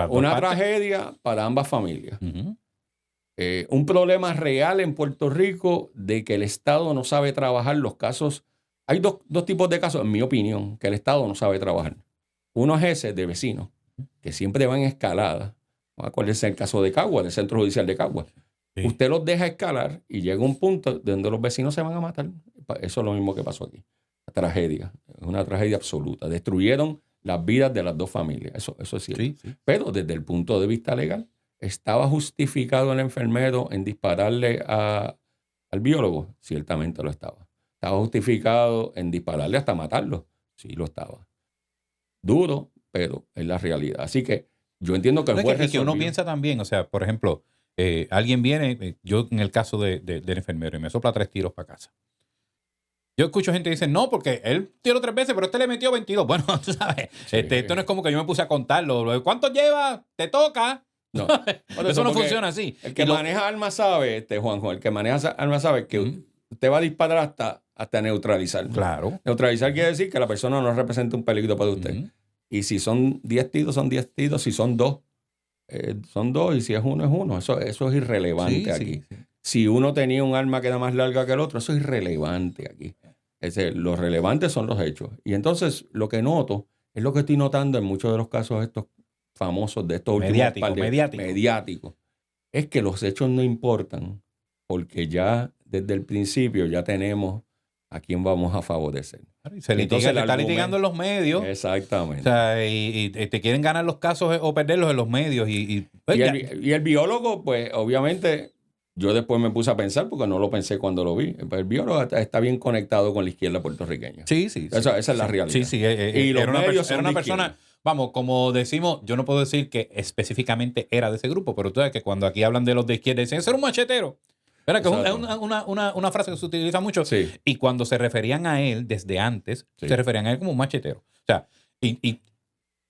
Una tragedia para ambas familias. Un problema real en Puerto Rico de que el Estado no sabe trabajar los casos. Hay dos tipos de casos, en mi opinión, que el Estado no sabe trabajar. Uno es ese de vecinos, que siempre van en escalada. Acuérdense el caso de Caguas, del Centro Judicial de Caguas. Sí. Usted los deja escalar y llega un punto donde los vecinos se van a matar. Eso es lo mismo que pasó aquí. La tragedia, es una tragedia absoluta. Destruyeron las vidas de las 2 familias. Eso es cierto. Sí, sí. Pero desde el punto de vista legal, ¿estaba justificado el enfermero en dispararle al biólogo? Ciertamente lo estaba. ¿Estaba justificado en dispararle hasta matarlo? Sí, lo estaba. Duro, pero es la realidad. Así que yo entiendo que el juez resolvió. Que uno piensa también, o sea, por ejemplo, alguien viene, yo en el caso del enfermero, y me sopla 3 tiros para casa. Yo escucho gente que dice, no, porque él tiró 3 veces, pero este le metió 22. Bueno, tú sabes, sí. Esto no es como que yo me puse a contarlo. ¿Cuántos lleva? ¿Te toca? No. Eso no funciona así. El que maneja armas sabe, Juanjo, el que maneja armas sabe que usted va a disparar hasta neutralizar. Claro. Neutralizar quiere decir que la persona no representa un peligro para usted. Y si son 10 tiros, son 10 tiros. Si son 2, son 2. Y si es 1, es 1. Eso es irrelevante aquí. Sí. Si uno tenía un arma que era más larga que el otro, eso es irrelevante aquí. Los relevantes son los hechos. Y entonces lo que noto es lo que estoy notando en muchos de los casos estos famosos de estos últimos mediáticos. Es que los hechos no importan porque ya desde el principio ya tenemos a quién vamos a favorecer. Se está litigando en los medios. Exactamente. O sea, y te quieren ganar los casos o perderlos en los medios. Y el biólogo, pues obviamente, yo después me puse a pensar porque no lo pensé cuando lo vi. El biólogo está bien conectado con la izquierda puertorriqueña. Sí. Esa es la realidad. Sí. Y los medios era una persona... Vamos, como decimos, yo no puedo decir que específicamente era de ese grupo, pero tú sabes que cuando aquí hablan de los de izquierda dicen, ese era un machetero. ¿Verdad? Que es una frase que se utiliza mucho. Sí. Y cuando se referían a él desde antes, se referían a él como un machetero. O sea, y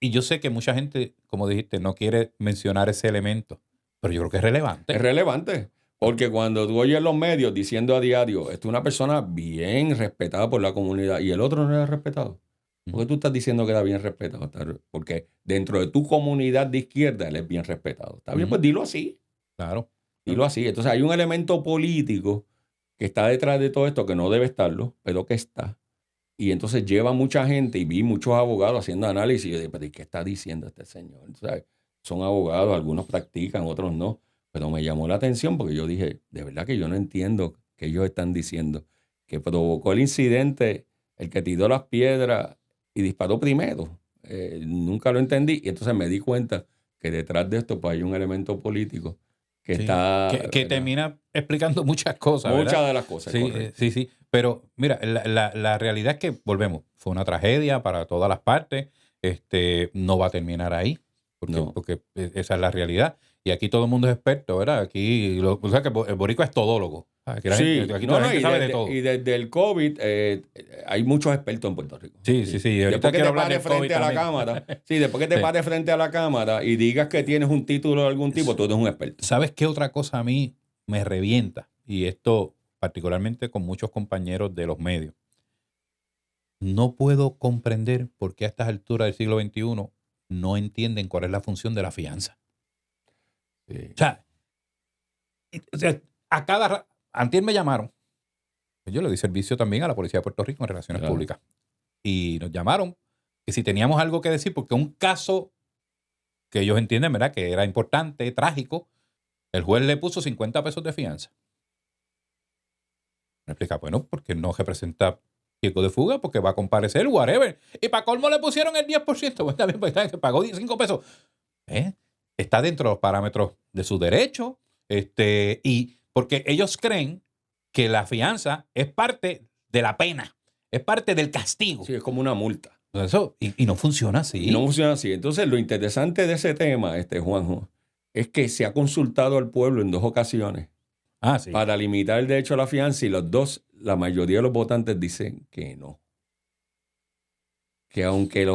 yo sé que mucha gente, como dijiste, no quiere mencionar ese elemento, pero yo creo que es relevante. Es relevante. Porque cuando tú oyes los medios diciendo a diario, esto es una persona bien respetada por la comunidad y el otro no era respetado. ¿Por qué tú estás diciendo que era bien respetado? Porque dentro de tu comunidad de izquierda él es bien respetado. Está bien, pues dilo así. Claro. Dilo así. Entonces hay un elemento político que está detrás de todo esto que no debe estarlo, pero que está. Y entonces lleva mucha gente y vi muchos abogados haciendo análisis. Y yo dije, ¿qué está diciendo este señor? O sea, son abogados, algunos practican, otros no. Pero me llamó la atención porque yo dije, de verdad que yo no entiendo qué ellos están diciendo. Que provocó el incidente, el que tiró las piedras y disparó primero. Nunca lo entendí. Y entonces me di cuenta que detrás de esto pues, hay un elemento político que está... Que termina explicando muchas cosas, Muchas ¿verdad? de las cosas. Sí. Pero mira, la realidad es que, volvemos, fue una tragedia para todas las partes. No va a terminar ahí, porque esa es la realidad. Y aquí todo el mundo es experto, ¿verdad? Aquí, o sea que el boricua es todólogo. Aquí la gente sabe de todo. Y desde el COVID hay muchos expertos en Puerto Rico. Sí. Después que te pares frente a la cámara, después que te pares frente a la cámara y digas que tienes un título de algún tipo, tú eres un experto. ¿Sabes qué otra cosa a mí me revienta? Y esto particularmente con muchos compañeros de los medios. No puedo comprender por qué a estas alturas del siglo XXI no entienden cuál es la función de la fianza. Sí. O sea, antier me llamaron. Yo le di servicio también a la Policía de Puerto Rico en Relaciones Públicas. Y nos llamaron que si teníamos algo que decir, porque un caso que ellos entienden, ¿verdad?, que era importante, trágico, el juez le puso 50 pesos de fianza. Me explica, bueno, porque no representa riesgo de fuga, porque va a comparecer, whatever. Y para colmo le pusieron el 10%. Pues también, pues, que pagó 5 pesos. Está dentro de los parámetros de su derecho. Y porque ellos creen que la fianza es parte de la pena, es parte del castigo. Sí, es como una multa. Eso, y no funciona así. Y no funciona así. Entonces, lo interesante de ese tema, Juanjo, es que se ha consultado al pueblo en 2 ocasiones Sí. para limitar el derecho a la fianza y la mayoría de los votantes dicen que no. Que aunque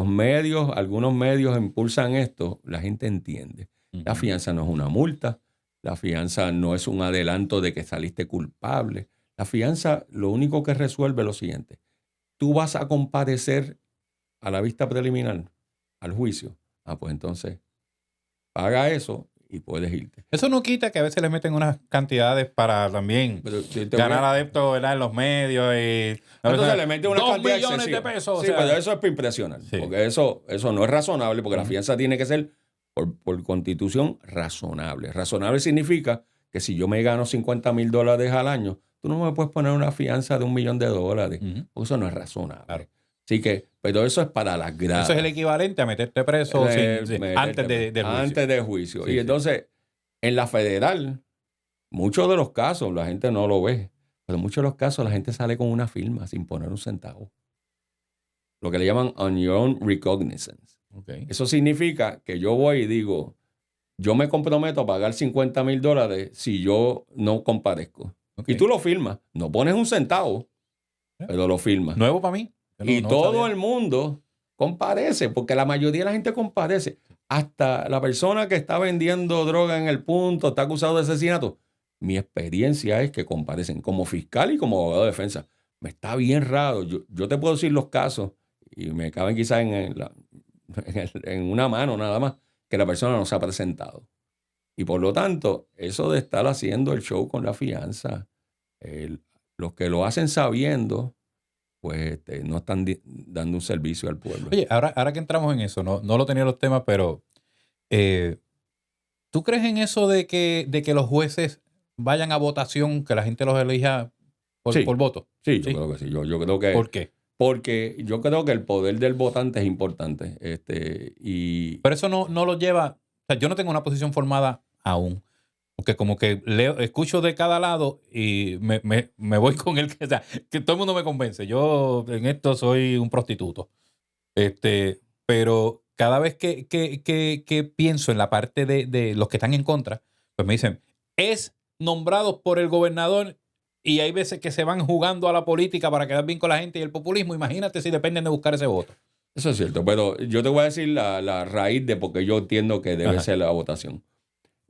algunos medios impulsan esto, la gente entiende. La fianza no es una multa, la fianza no es un adelanto de que saliste culpable. La fianza lo único que resuelve es lo siguiente. Tú vas a comparecer a la vista preliminar, al juicio. Pues entonces, paga eso y puedes irte. Eso no quita que a veces les meten unas cantidades para también ganar adeptos, ¿verdad?, en los medios. Entonces le meten una 2 cantidad millones excesiva. de pesos. Sí, pero eso es para impresionar. Sí. Porque eso no es razonable, porque la fianza tiene que ser, por constitución, razonable. Razonable significa que si yo me gano $50,000 al año, tú no me puedes poner una fianza de $1 millón, porque eso no es razonable. Claro. Así que, pero eso es para las gradas. Eso es el equivalente a meterte preso antes del juicio. Antes del juicio. Sí, y entonces, en la federal, muchos de los casos, la gente no lo ve, pero en muchos de los casos la gente sale con una firma sin poner un centavo. Lo que le llaman on your own recognizance. Okay. Eso significa que yo voy y digo, yo me comprometo a pagar $50,000 si yo no comparezco. Okay. Y tú lo firmas. No pones un centavo, pero lo firmas. Nuevo para mí. Y todo el mundo comparece, porque la mayoría de la gente comparece. Hasta la persona que está vendiendo droga en el punto, está acusado de asesinato. Mi experiencia es que comparecen como fiscal y como abogado de defensa. Me está bien raro. Yo te puedo decir los casos, y me caben quizás en una mano nada más, que la persona no se ha presentado. Y por lo tanto, eso de estar haciendo el show con la fianza, los que lo hacen sabiendo, pues no están dando un servicio al pueblo. Oye, ahora que entramos en eso, no lo tenía los temas, pero ¿tú crees en eso de que los jueces vayan a votación, que la gente los elija por voto? Sí, yo creo que sí. Yo creo que, ¿por qué? Porque yo creo que el poder del votante es importante. Pero eso no lo lleva... O sea, yo no tengo una posición formada aún. Porque como que escucho de cada lado y me voy con el que... O sea, que todo el mundo me convence. Yo en esto soy un prostituto. Pero cada vez que pienso en la parte de los que están en contra, pues me dicen, es nombrado por el gobernador y hay veces que se van jugando a la política para quedar bien con la gente y el populismo. Imagínate si dependen de buscar ese voto. Eso es cierto, pero yo te voy a decir la raíz de por qué yo entiendo que debe ser la votación.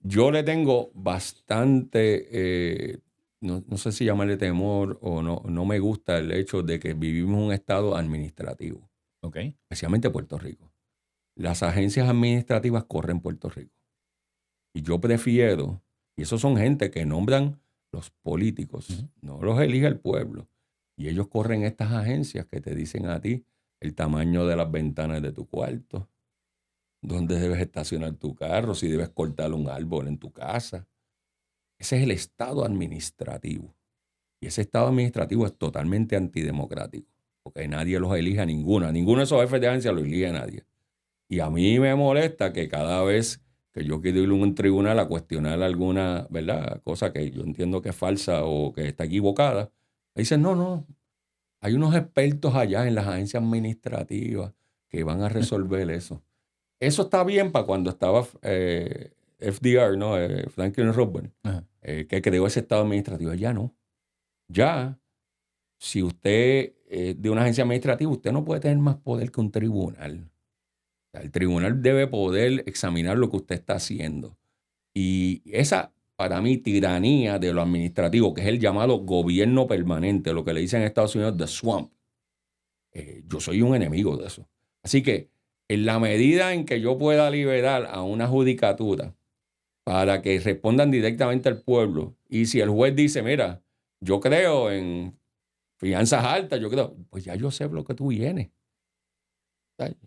Yo le tengo bastante, no sé si llamarle temor o no me gusta el hecho de que vivimos en un estado administrativo. Okay. Especialmente Puerto Rico. Las agencias administrativas corren Puerto Rico. Y yo prefiero, y esos son gente que nombran los políticos, no los elige el pueblo. Y ellos corren estas agencias que te dicen a ti el tamaño de las ventanas de tu cuarto, dónde debes estacionar tu carro, si debes cortar un árbol en tu casa. Ese es el estado administrativo. Y ese estado administrativo es totalmente antidemocrático, porque nadie los elige a ninguno. A ninguno de esos jefes de agencia lo elige a nadie. Y a mí me molesta que cada vez que yo quiero ir a un tribunal a cuestionar alguna, ¿verdad?, cosa que yo entiendo que es falsa o que está equivocada, me dicen, no, hay unos expertos allá en las agencias administrativas que van a resolver eso. Eso está bien para cuando estaba FDR, ¿no? Franklin Roosevelt, que creó ese estado administrativo. Ya no. Ya, si usted de una agencia administrativa, usted no puede tener más poder que un tribunal. O sea, el tribunal debe poder examinar lo que usted está haciendo. Y esa, para mí, tiranía de lo administrativo, que es el llamado gobierno permanente, lo que le dicen en Estados Unidos, the swamp, yo soy un enemigo de eso. Así que, en la medida en que yo pueda liberar a una judicatura para que respondan directamente al pueblo, y si el juez dice, mira, yo creo en fianzas altas, pues ya yo sé lo que tú vienes.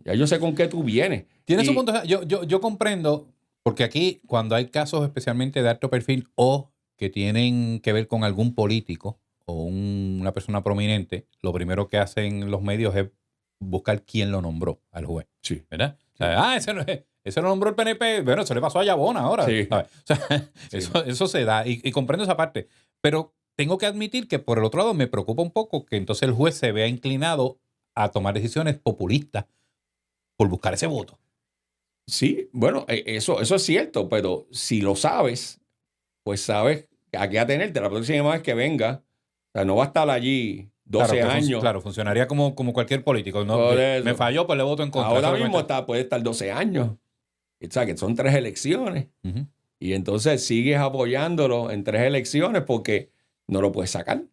Ya yo sé con qué tú vienes. Tienes un punto. Yo comprendo, porque aquí, cuando hay casos especialmente de alto perfil o que tienen que ver con algún político o una persona prominente, lo primero que hacen los medios es buscar quién lo nombró al juez. Sí. ¿Verdad? O sea, ese no es. ese lo nombró el PNP, bueno, eso le pasó a Yabona ahora. Sí. ¿sabes? O sea, Sí. eso se da y comprendo esa parte. Pero tengo que admitir que por el otro lado me preocupa un poco que entonces el juez se vea inclinado a tomar decisiones populistas por buscar ese voto. Sí, bueno, eso es cierto, pero si lo sabes, pues sabes a qué atenerte. La próxima vez que venga, o sea, no va a estar allí 12 Claro, años. claro, funcionaría como cualquier político. ¿No? Por eso. Me falló, pues le voto en contra. Ahora mismo puede estar 12 años. O sea, que son 3 elecciones. Uh-huh. Y entonces sigues apoyándolo en 3 elecciones porque no lo puedes sacar.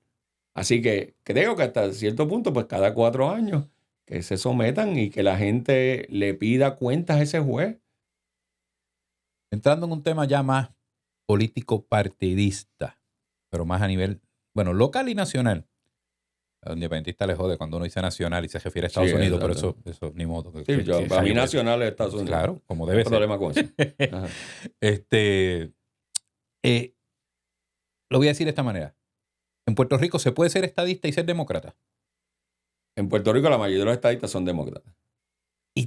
Así que creo que hasta cierto punto, pues cada 4 años, que se sometan y que la gente le pida cuentas a ese juez. Entrando en un tema ya más político partidista, pero más a nivel, bueno, local y nacional. A un independentista le jode cuando uno dice nacional y se refiere a Estados Sí, Unidos, exacto. pero eso ni modo. Sí, para mí nacional es Estados Unidos. Claro, como No debe hay ser. problema con eso. Ajá. Lo voy a decir de esta manera. En Puerto Rico se puede ser estadista y ser demócrata. En Puerto Rico la mayoría de los estadistas son demócratas. O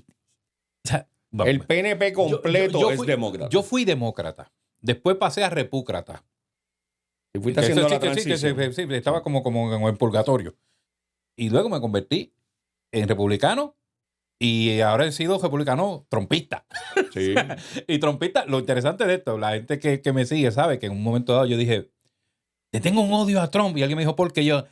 sea, vamos, El PNP completo yo es fui- demócrata. Yo fui demócrata. Después pasé a repúcrata. Y fuiste Que haciendo eso la sí, que transición. sí, estaba como en purgatorio. Y luego me convertí en republicano y ahora he sido republicano trompista. Sí. Y trompista, lo interesante de esto, la gente que me sigue sabe que en un momento dado yo dije, le tengo un odio a Trump. Y alguien me dijo, ¿por qué? Yo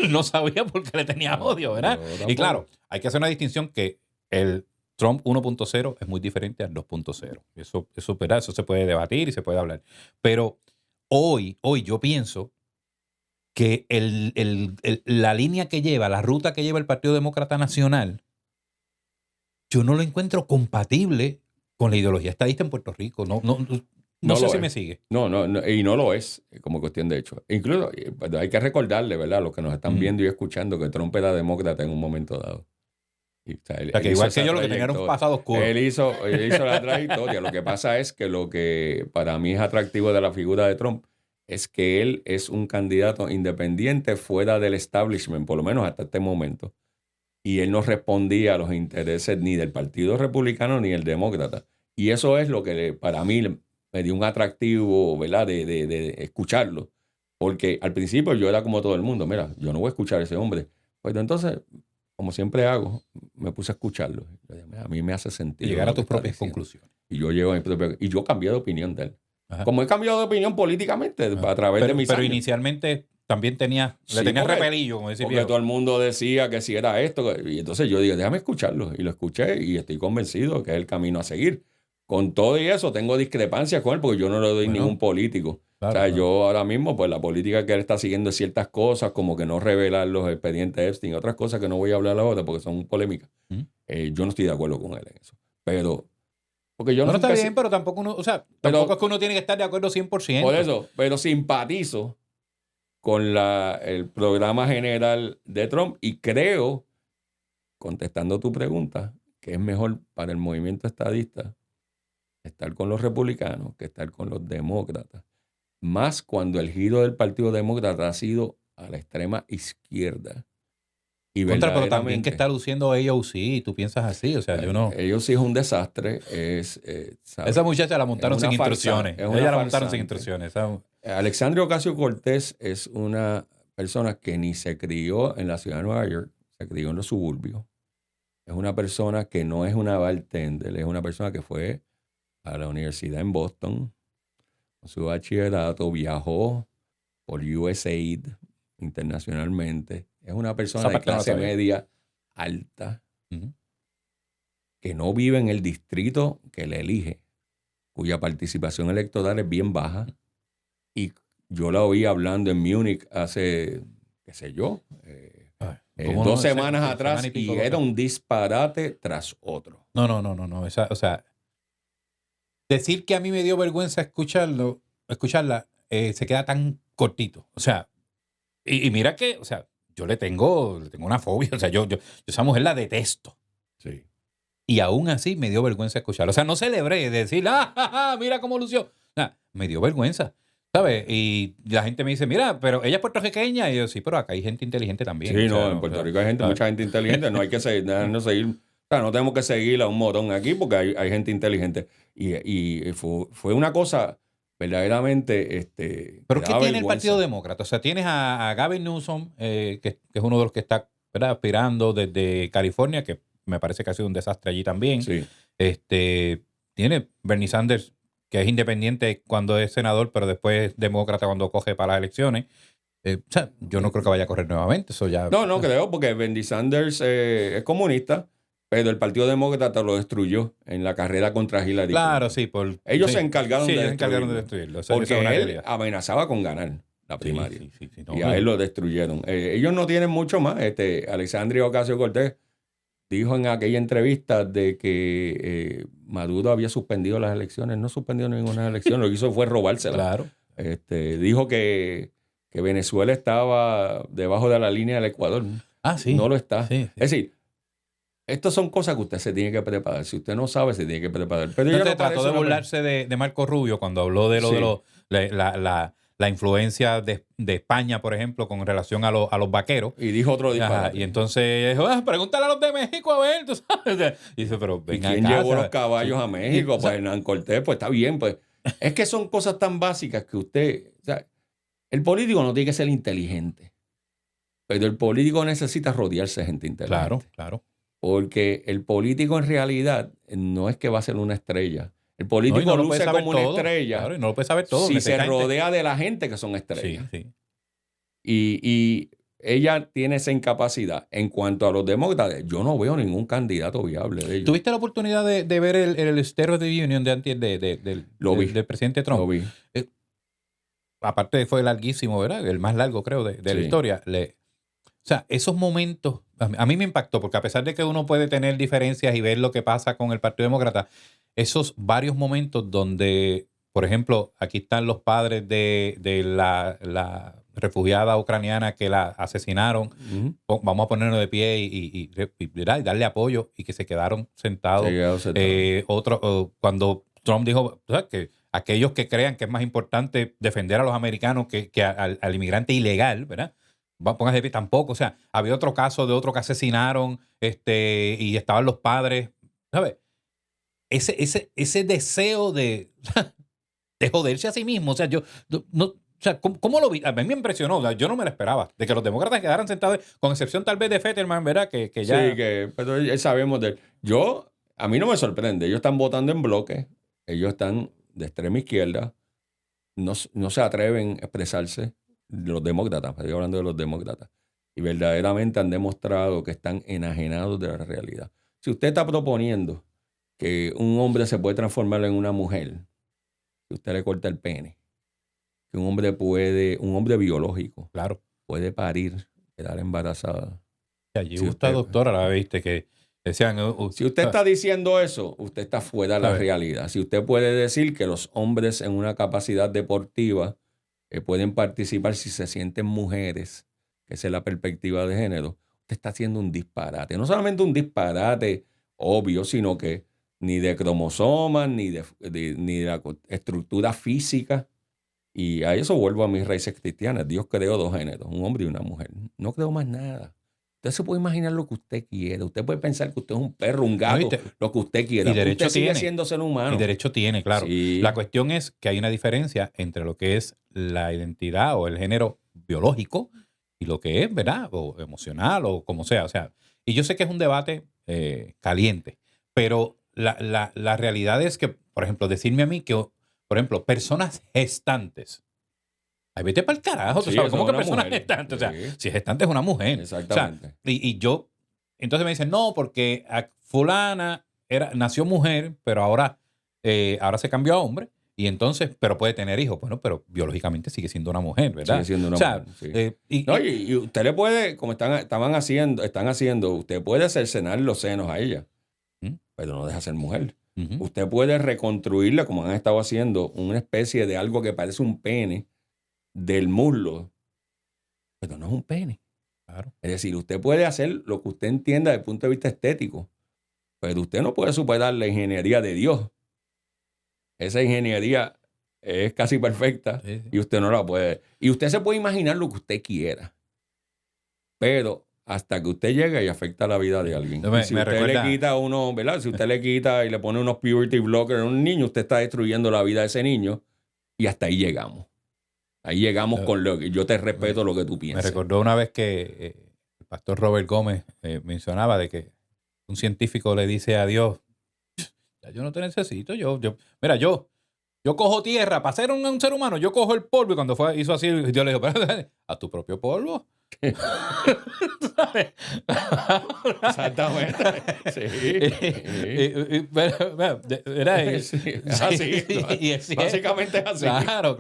no sabía por qué le tenía odio, ¿verdad? Y claro, hay que hacer una distinción que el Trump 1.0 es muy diferente al 2.0. Eso, ¿verdad? Eso se puede debatir y se puede hablar. Pero hoy yo pienso que la línea que lleva, la ruta que lleva el Partido Demócrata Nacional, yo no lo encuentro compatible con la ideología estadista en Puerto Rico. No sé si me sigue. No, y no lo es como cuestión de hecho. Incluso hay que recordarle, ¿verdad? A los que nos están viendo y escuchando que Trump era demócrata en un momento dado. Y, o sea, O sea, que igual que yo, lo que tenía era un pasado oscuro. Él hizo la trayectoria. Lo que pasa es que lo que para mí es atractivo de la figura de Trump es que él es un candidato independiente fuera del establishment, por lo menos hasta este momento. Y él no respondía a los intereses ni del Partido Republicano ni del Demócrata. Y eso es lo que para mí me dio un atractivo, ¿verdad? De escucharlo. Porque al principio yo era como todo el mundo. Mira, yo no voy a escuchar a ese hombre. Pues entonces, como siempre hago, me puse a escucharlo. A mí me hace sentido. Y llegar a tus propias conclusiones. Y yo llego a mi propia... Y yo cambié de opinión de él. Ajá. Como he cambiado de opinión políticamente a través de mis Pero años. inicialmente también le tenía repelillo, como decir Porque viejo. todo el mundo decía que si era esto. Y entonces yo dije, déjame escucharlo. Y lo escuché y estoy convencido que es el camino a seguir. Con todo y eso, tengo discrepancias con él porque yo no le doy ningún político. Claro, o sea, yo ahora mismo, pues la política que él está siguiendo es ciertas cosas, como que no revelar los expedientes Epstein, otras cosas que no voy a hablar ahora porque son polémicas. Yo no estoy de acuerdo con él en eso. Pero, porque yo no está bien, pero tampoco uno, o sea, tampoco es que uno tiene que estar de acuerdo 100%. Por eso, pero simpatizo con el programa general de Trump y creo, contestando tu pregunta, que es mejor para el movimiento estadista estar con los republicanos que estar con los demócratas. Más cuando el giro del Partido Demócrata ha sido a la extrema izquierda. Y pero también que está luciendo AOC, tú piensas así, o sea, yo no... AOC es un desastre. Esa muchacha la montaron sin instrucciones. Ella la montaron sin instrucciones. Alexandria Ocasio-Cortez es una persona que ni se crió en la ciudad de Nueva York, se crió en los suburbios. Es una persona que no es una bartender, es una persona que fue a la universidad en Boston, con su bachillerato, viajó por USAID internacionalmente. Es una persona de clase media alta que no vive en el distrito que le elige, cuya participación electoral es bien baja. Y yo la oí hablando en Múnich hace, qué sé yo, 2 semanas atrás y era un disparate tras otro. No. O sea, decir que a mí me dio vergüenza escucharla, se queda tan cortito. O sea, y mira que, o sea, yo le tengo una fobia. O sea, yo esa mujer la detesto. Sí. Y aún así me dio vergüenza escucharla. O sea, no celebré de decir, mira cómo lució. Me dio vergüenza, ¿sabes? Y la gente me dice, mira, pero ella es puertorriqueña. Y yo, sí, pero acá hay gente inteligente también. Sí, en Puerto Rico hay mucha gente inteligente. No hay que seguir O sea, no tenemos que seguir a un morón aquí porque hay gente inteligente. Y fue una cosa verdaderamente ¿Pero que qué daba tiene el Partido vergüenza. Demócrata? O sea, tienes a Gavin Newsom, que es uno de los que está, ¿verdad?, aspirando desde California, que me parece que ha sido un desastre allí también. Sí. Tiene Bernie Sanders, que es independiente cuando es senador, pero después es demócrata cuando coge para las elecciones. O sea, yo no creo que vaya a correr nuevamente. Eso ya. No creo, porque Bernie Sanders es comunista, pero el Partido Demócrata lo destruyó en la carrera contra Hillary Claro, Clinton. sí. Ellos Sí, se encargaron sí, de ellos se encargaron de destruirlo. destruirlo. Esa es una Porque él realidad. amenazaba con ganar la primaria. Sí, Y no, a él lo destruyeron. Ellos no tienen mucho más. Alexandria Ocasio-Cortez dijo en aquella entrevista de que Maduro había suspendido las elecciones. No suspendió ninguna elección. Lo que hizo fue robárselas. Claro. Dijo que Venezuela estaba debajo de la línea del Ecuador. Sí. No lo está. Sí. Es decir, estas son cosas que usted se tiene que preparar. Si usted no sabe, se tiene que preparar. Pero ella Entonces no parece trató de una burlarse de Marco Rubio cuando habló de Sí. la influencia de España, por ejemplo, con relación a los vaqueros. Y dijo otro disparate. Y entonces dijo, pregúntale a los de México a ver, tú sabes. Y dice, pero ¿Y venga quién acá, llevó ¿sabes? los caballos Sí. a México? O sea, Pues Hernán Cortés, pues está bien. Pues es que son cosas tan básicas que usted... O sea, el político no tiene que ser inteligente, pero el político necesita rodearse de gente inteligente. Claro. Porque el político en realidad no es que va a ser una estrella. El político No lo luce puede saber como una todo. estrella. Claro, y no lo puede saber todo. Si se Necesita gente. rodea de la gente que son estrellas. Sí. Y ella tiene esa incapacidad. En cuanto a los demócratas, yo no veo ningún candidato viable de ellos. ¿Tuviste la oportunidad de ver el State of the Union de antier del presidente Trump? Lo vi. Aparte fue larguísimo, ¿verdad? El más largo, creo, de la Sí. historia. O sea, esos momentos, a mí me impactó, porque a pesar de que uno puede tener diferencias y ver lo que pasa con el Partido Demócrata, esos varios momentos donde, por ejemplo, aquí están los padres de la refugiada ucraniana que la asesinaron, vamos a ponernos de pie y darle apoyo, y que se quedaron sentados. Cuando Trump dijo, ¿sabes?, que aquellos que crean que es más importante defender a los americanos que al inmigrante ilegal, ¿verdad? Póngase de pie, tampoco. O sea, había otro caso de otro que asesinaron, y estaban los padres, ¿sabes? Ese deseo de joderse a sí mismo. O sea, ¿cómo lo vi? A mí me impresionó. O sea, yo no me lo esperaba. De que los demócratas quedaran sentados, con excepción tal vez de Fetterman, ¿verdad? Que ya... Sí, pero ya sabemos de él. A mí no me sorprende. Ellos están votando en bloque. Ellos están de extrema izquierda. No se atreven a expresarse. Los demócratas, estoy hablando de los demócratas. Y verdaderamente han demostrado que están enajenados de la realidad. Si usted está proponiendo que un hombre se puede transformar en una mujer, si usted le corta el pene, que un hombre biológico, claro, puede parir, quedar embarazada. Allí esta doctora, la viste, que decían... si usted está diciendo eso, usted está fuera de la realidad. Si usted puede decir que los hombres en una capacidad deportiva pueden participar si se sienten mujeres, que esa es la perspectiva de género, usted está haciendo un disparate. No solamente un disparate obvio, sino que ni de cromosomas, ni de la estructura física. Y a eso vuelvo a mis raíces cristianas. Dios creó dos géneros, un hombre y una mujer. No creó más nada. Usted se puede imaginar lo que usted quiera. Usted puede pensar que usted es un perro, un gato, lo que usted quiera. Y derecho usted sigue siendo ser humano. Y derecho tiene, claro. Sí. La cuestión es que hay una diferencia entre lo que es la identidad o el género biológico y lo que es, ¿verdad?, o emocional o como sea. O sea, y yo sé que es un debate caliente, pero la realidad es que, por ejemplo, decirme a mí que, por ejemplo, personas gestantes, ay, vete para el carajo, tú sabes, ¿cómo que persona gestante? Sí. O sea, si es gestante es una mujer. Exactamente. O sea, y yo, entonces me dicen, no, porque fulana nació mujer, pero ahora se cambió a hombre, y entonces, pero puede tener hijos. Bueno, pero biológicamente sigue siendo una mujer, ¿verdad? Sigue siendo una mujer, sí. Y usted le puede, como están haciendo, usted puede cercenar los senos a ella, pero no deja ser mujer. Usted puede reconstruirla, como han estado haciendo, una especie de algo que parece un pene del muslo, pero no es un pene. Claro. Es decir, usted puede hacer lo que usted entienda desde el punto de vista estético, pero usted no puede superar la ingeniería de Dios. Esa ingeniería es casi perfecta, y usted no la puede. Y usted se puede imaginar lo que usted quiera, pero hasta que usted llega y afecta la vida de alguien. Me y si usted recuerda... le quita uno, ¿verdad? Si usted le quita y le pone unos purity blockers a un niño, usted está destruyendo la vida de ese niño y hasta ahí llegamos. Ahí llegamos con lo que yo te respeto lo que tú Me piensas. recordó una vez que el pastor Robert Gómez mencionaba de que un científico le dice a Dios, ya yo no te necesito, mira, yo cojo tierra para ser un ser humano, yo cojo el polvo y cuando hizo así, Dios le dijo, a tu propio polvo. Exactamente. Sí. Y es básicamente es así. Claro.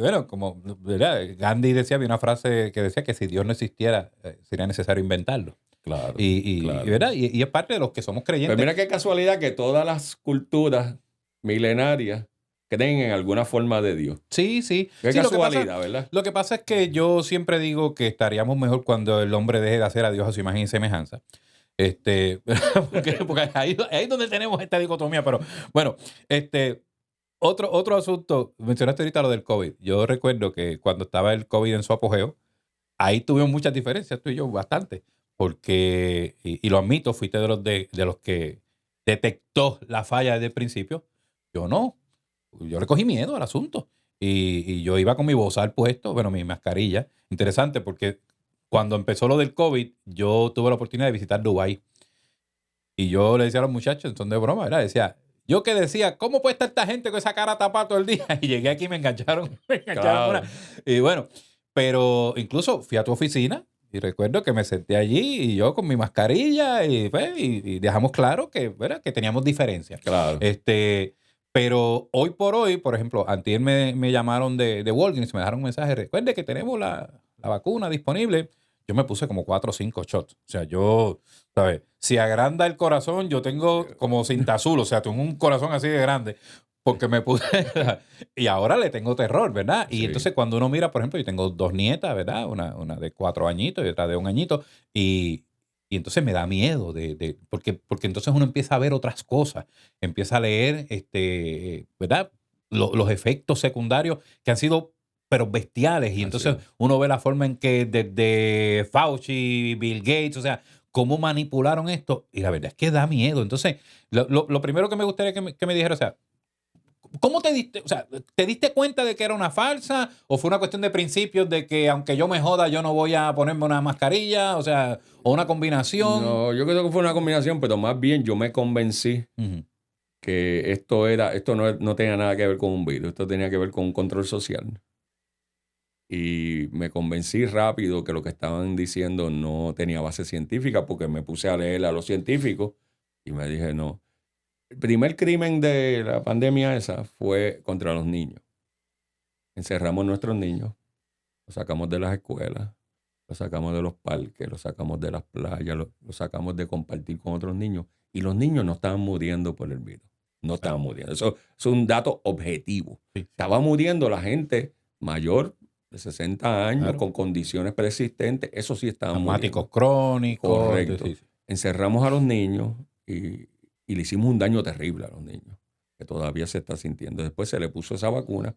Bueno, como ¿verdad? Gandhi decía, había una frase que decía que si Dios no existiera, sería necesario inventarlo. Claro. ¿Verdad? Y es parte de los que somos creyentes. Pero mira qué casualidad que todas las culturas milenarias creen en alguna forma de Dios. Sí. Qué casualidad, ¿verdad? Lo que pasa es que yo siempre digo que estaríamos mejor cuando el hombre deje de hacer a Dios a su imagen y semejanza. Porque ahí es donde tenemos esta dicotomía. Pero bueno, otro asunto, mencionaste ahorita lo del COVID. Yo recuerdo que cuando estaba el COVID en su apogeo, ahí tuvimos muchas diferencias, tú y yo, bastante. Porque, y lo admito, fuiste de los que detectó la falla desde el principio. Yo no. Yo le cogí miedo al asunto. Y yo iba con mi bozal puesto, bueno, mi mascarilla. Interesante porque cuando empezó lo del COVID, yo tuve la oportunidad de visitar Dubái. Y yo le decía a los muchachos, en son de broma, ¿verdad? Decía, yo que decía, ¿cómo puede estar esta gente con esa cara tapada todo el día? Y llegué aquí y me engancharon. Claro. Y bueno, pero incluso fui a tu oficina y recuerdo que me senté allí y yo con mi mascarilla y dejamos claro que, ¿verdad? Que teníamos diferencias. Claro. Pero hoy por hoy, por ejemplo, antier me llamaron de Walgreens, me dejaron un mensaje, recuerde que tenemos la vacuna disponible. Yo me puse como 4 o 5 shots. O sea, yo, ¿sabes? Si agranda el corazón, yo tengo como cinta azul, o sea, tengo un corazón así de grande, porque me puse, y ahora le tengo terror, ¿verdad? Y entonces cuando uno mira, por ejemplo, yo tengo 2 nietas, ¿verdad? Una de 4 añitos y otra de 1 añito, y entonces me da miedo, porque entonces uno empieza a ver otras cosas, empieza a leer, ¿verdad? Los efectos secundarios que han sido, pero bestiales. Y entonces uno ve la forma en que desde Fauci, Bill Gates, o sea, cómo manipularon esto. Y la verdad es que da miedo. Entonces, lo primero que me gustaría que me dijera, o sea, ¿cómo te diste? O sea, ¿te diste cuenta de que era una falsa? ¿O fue una cuestión de principios de que aunque yo me joda, yo no voy a ponerme una mascarilla? O sea, ¿o una combinación? No, yo creo que fue una combinación, pero más bien yo me convencí que esto no tenía nada que ver con un virus, esto tenía que ver con un control social. Y me convencí rápido que lo que estaban diciendo no tenía base científica porque me puse a leer a los científicos y me dije, no. El primer crimen de la pandemia esa fue contra los niños. Encerramos a nuestros niños, los sacamos de las escuelas, los sacamos de los parques, los sacamos de las playas, los sacamos de compartir con otros niños. Y los niños no estaban muriendo por el virus. No estaban muriendo. Eso es un dato objetivo. Sí. Estaba muriendo la gente mayor de 60 años, claro, con condiciones persistentes. Eso sí estaban muriendo. Asmáticos crónicos. Correcto. Sí. Encerramos a los niños y le hicimos un daño terrible a los niños, que todavía se está sintiendo. Después se le puso esa vacuna.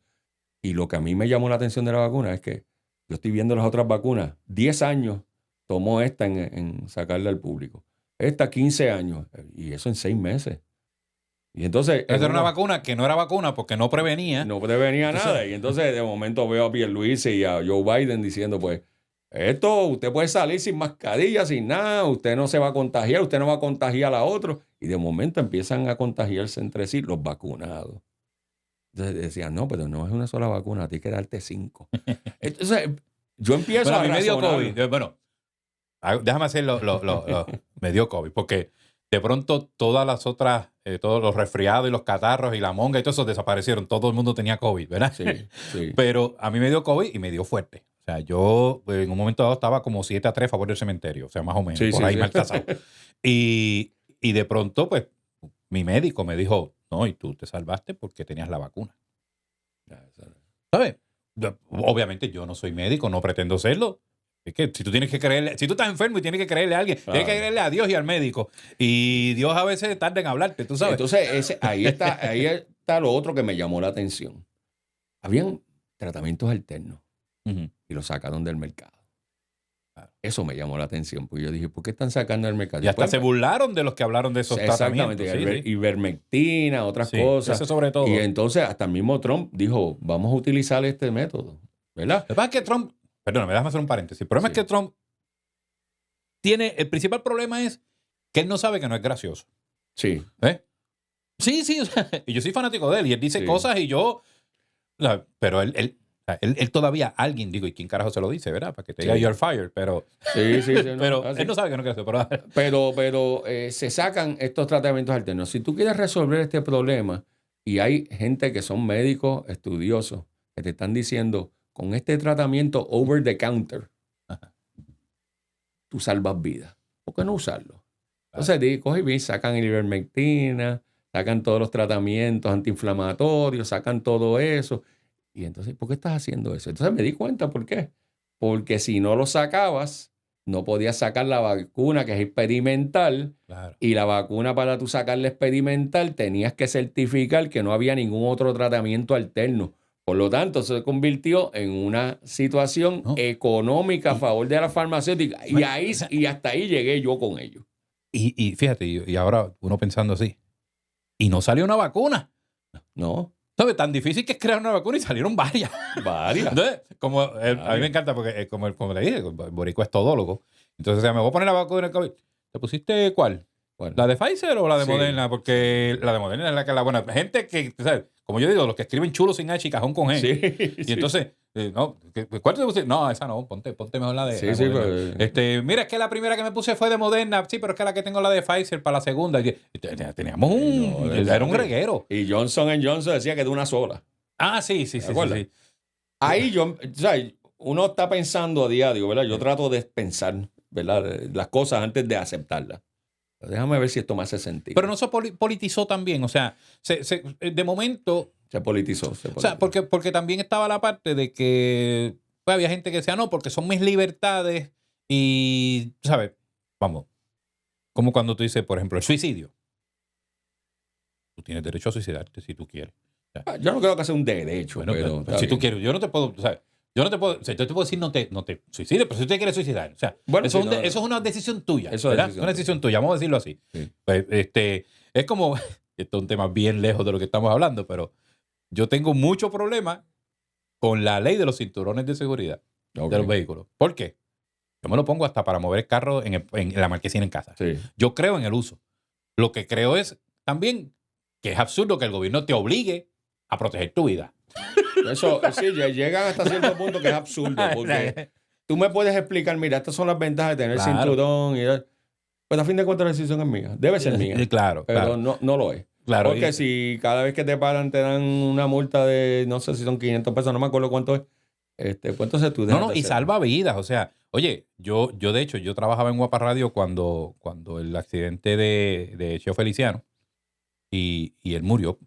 Y lo que a mí me llamó la atención de la vacuna es que yo estoy viendo las otras vacunas. 10 años tomó esta en sacarla al público. Esta 15 años. Y eso en 6 meses. Y entonces... Esa era una vacuna que no era vacuna porque no prevenía. No prevenía nada. Y entonces de momento veo a Pierluisi y a Joe Biden diciendo, pues, usted puede salir sin mascarilla, sin nada, usted no se va a contagiar, usted no va a contagiar a otros. Y de momento empiezan a contagiarse entre sí los vacunados. Entonces decían, no, pero no es una sola vacuna, a ti hay que darte 5. Entonces, yo empiezo a mí me dio razonar. COVID. Bueno, déjame hacerlo. Me dio COVID, porque de pronto todas las otras, todos los resfriados y los catarros y la monga y todo eso desaparecieron. Todo el mundo tenía COVID, ¿verdad? Sí. Pero a mí me dio COVID y me dio fuerte. O sea, yo en un momento dado estaba como 7-3 a favor del cementerio. O sea, más o menos, por ahí mal tasado. Y de pronto, pues, mi médico me dijo, no, y tú te salvaste porque tenías la vacuna. ¿Sabes? Obviamente yo no soy médico, no pretendo serlo. Es que si tú tienes que creerle, si tú estás enfermo y tienes que creerle a alguien, tienes que creerle a Dios y al médico. Y Dios a veces tarda en hablarte, tú sabes. Entonces, ahí está lo otro que me llamó la atención. Habían tratamientos alternos y los sacaron del mercado. Eso me llamó la atención, porque yo dije, ¿por qué están sacando el mercado? Y hasta se burlaron de los que hablaron de esos tratamientos. Exactamente, ivermectina, otras cosas. Eso sobre todo. Y entonces hasta el mismo Trump dijo, vamos a utilizar este método, ¿verdad? Lo que pasa es que Trump, perdóname, déjame hacer un paréntesis. El problema es que Trump el principal problema es que él no sabe que no es gracioso. Sí. Sí, o sea, y yo soy fanático de él y él dice cosas y yo, pero él todavía, alguien, digo, ¿y quién carajo se lo dice, verdad? Para que te diga you're fired, pero no, pero él no sabe que no es gracioso. Pero se sacan estos tratamientos alternos. Si tú quieres resolver este problema y hay gente que son médicos estudiosos que te están diciendo, con este tratamiento over the counter, tú salvas vidas. ¿Por qué no usarlo? Entonces, coge y sacan el ivermectina, sacan todos los tratamientos antiinflamatorios, sacan todo eso. Y entonces, ¿por qué estás haciendo eso? Entonces me di cuenta por qué. Porque si no lo sacabas, no podías sacar la vacuna que es experimental. Claro. Y la vacuna para tú sacarla experimental tenías que certificar que no había ningún otro tratamiento alterno. Por lo tanto, se convirtió en una situación económica a favor de la farmacéutica. Y hasta ahí llegué yo con ellos. Y fíjate, y ahora uno pensando así, y no salió una vacuna. No. ¿Sabes? Tan difícil que es crear una vacuna y salieron varias. Entonces, a mí me encanta porque, como le dije, Boricua es todólogo. Entonces, me voy a poner la vacuna del COVID. ¿Te pusiste cuál? ¿La de Pfizer o la de Moderna? Porque la de Moderna es la que es la buena. Gente que, ¿sabes? Como yo digo, los que escriben chulo sin H y cajón con G. Sí, y entonces, ¿cuál te pusiste? No, esa no, ponte mejor la de Moderna. Mira, es que la primera que me puse fue de Moderna. Sí, pero es que la que tengo la de Pfizer para la segunda. Teníamos era un reguero. Y Johnson & Johnson decía que de una sola. Ah, sí. Ahí uno está pensando a diario, ¿verdad? Yo trato de pensar, ¿verdad? Las cosas antes de aceptarlas. Déjame ver si esto me hace sentido. Pero no se politizó también, o sea, de momento... Se politizó. O sea, porque también estaba la parte de que había gente que decía, no, porque son mis libertades y, ¿sabes? Vamos, como cuando tú dices, por ejemplo, el suicidio. Tú tienes derecho a suicidarte si tú quieres. O sea, yo no creo que sea un derecho, pero si tú quieres, yo no te puedo... yo te puedo decir no te suicides, pero si usted quiere suicidar. O sea, eso es una decisión tuya. Eso es una decisión tuya, vamos a decirlo así. Sí. Pues, es como, esto es un tema bien lejos de lo que estamos hablando, pero yo tengo mucho problema con la ley de los cinturones de seguridad de los vehículos. ¿Por qué? Yo me lo pongo hasta para mover el carro en la marquesina en casa. Sí. Yo creo en el uso. Lo que creo es también que es absurdo que el gobierno te obligue a proteger tu vida. Eso, sí, llegan hasta cierto punto que es absurdo, porque tú me puedes explicar, mira, estas son las ventajas de tener cinturón, pues a fin de cuentas la decisión es mía, debe ser mía, pero no lo es. Claro, porque si cada vez que te paran te dan una multa de, no sé si son 500 pesos, no me acuerdo cuánto es, pues entonces tú dejas y salva vidas, o sea, oye, yo de hecho, yo trabajaba en Guapa Radio cuando el accidente de Cheo Feliciano y él murió,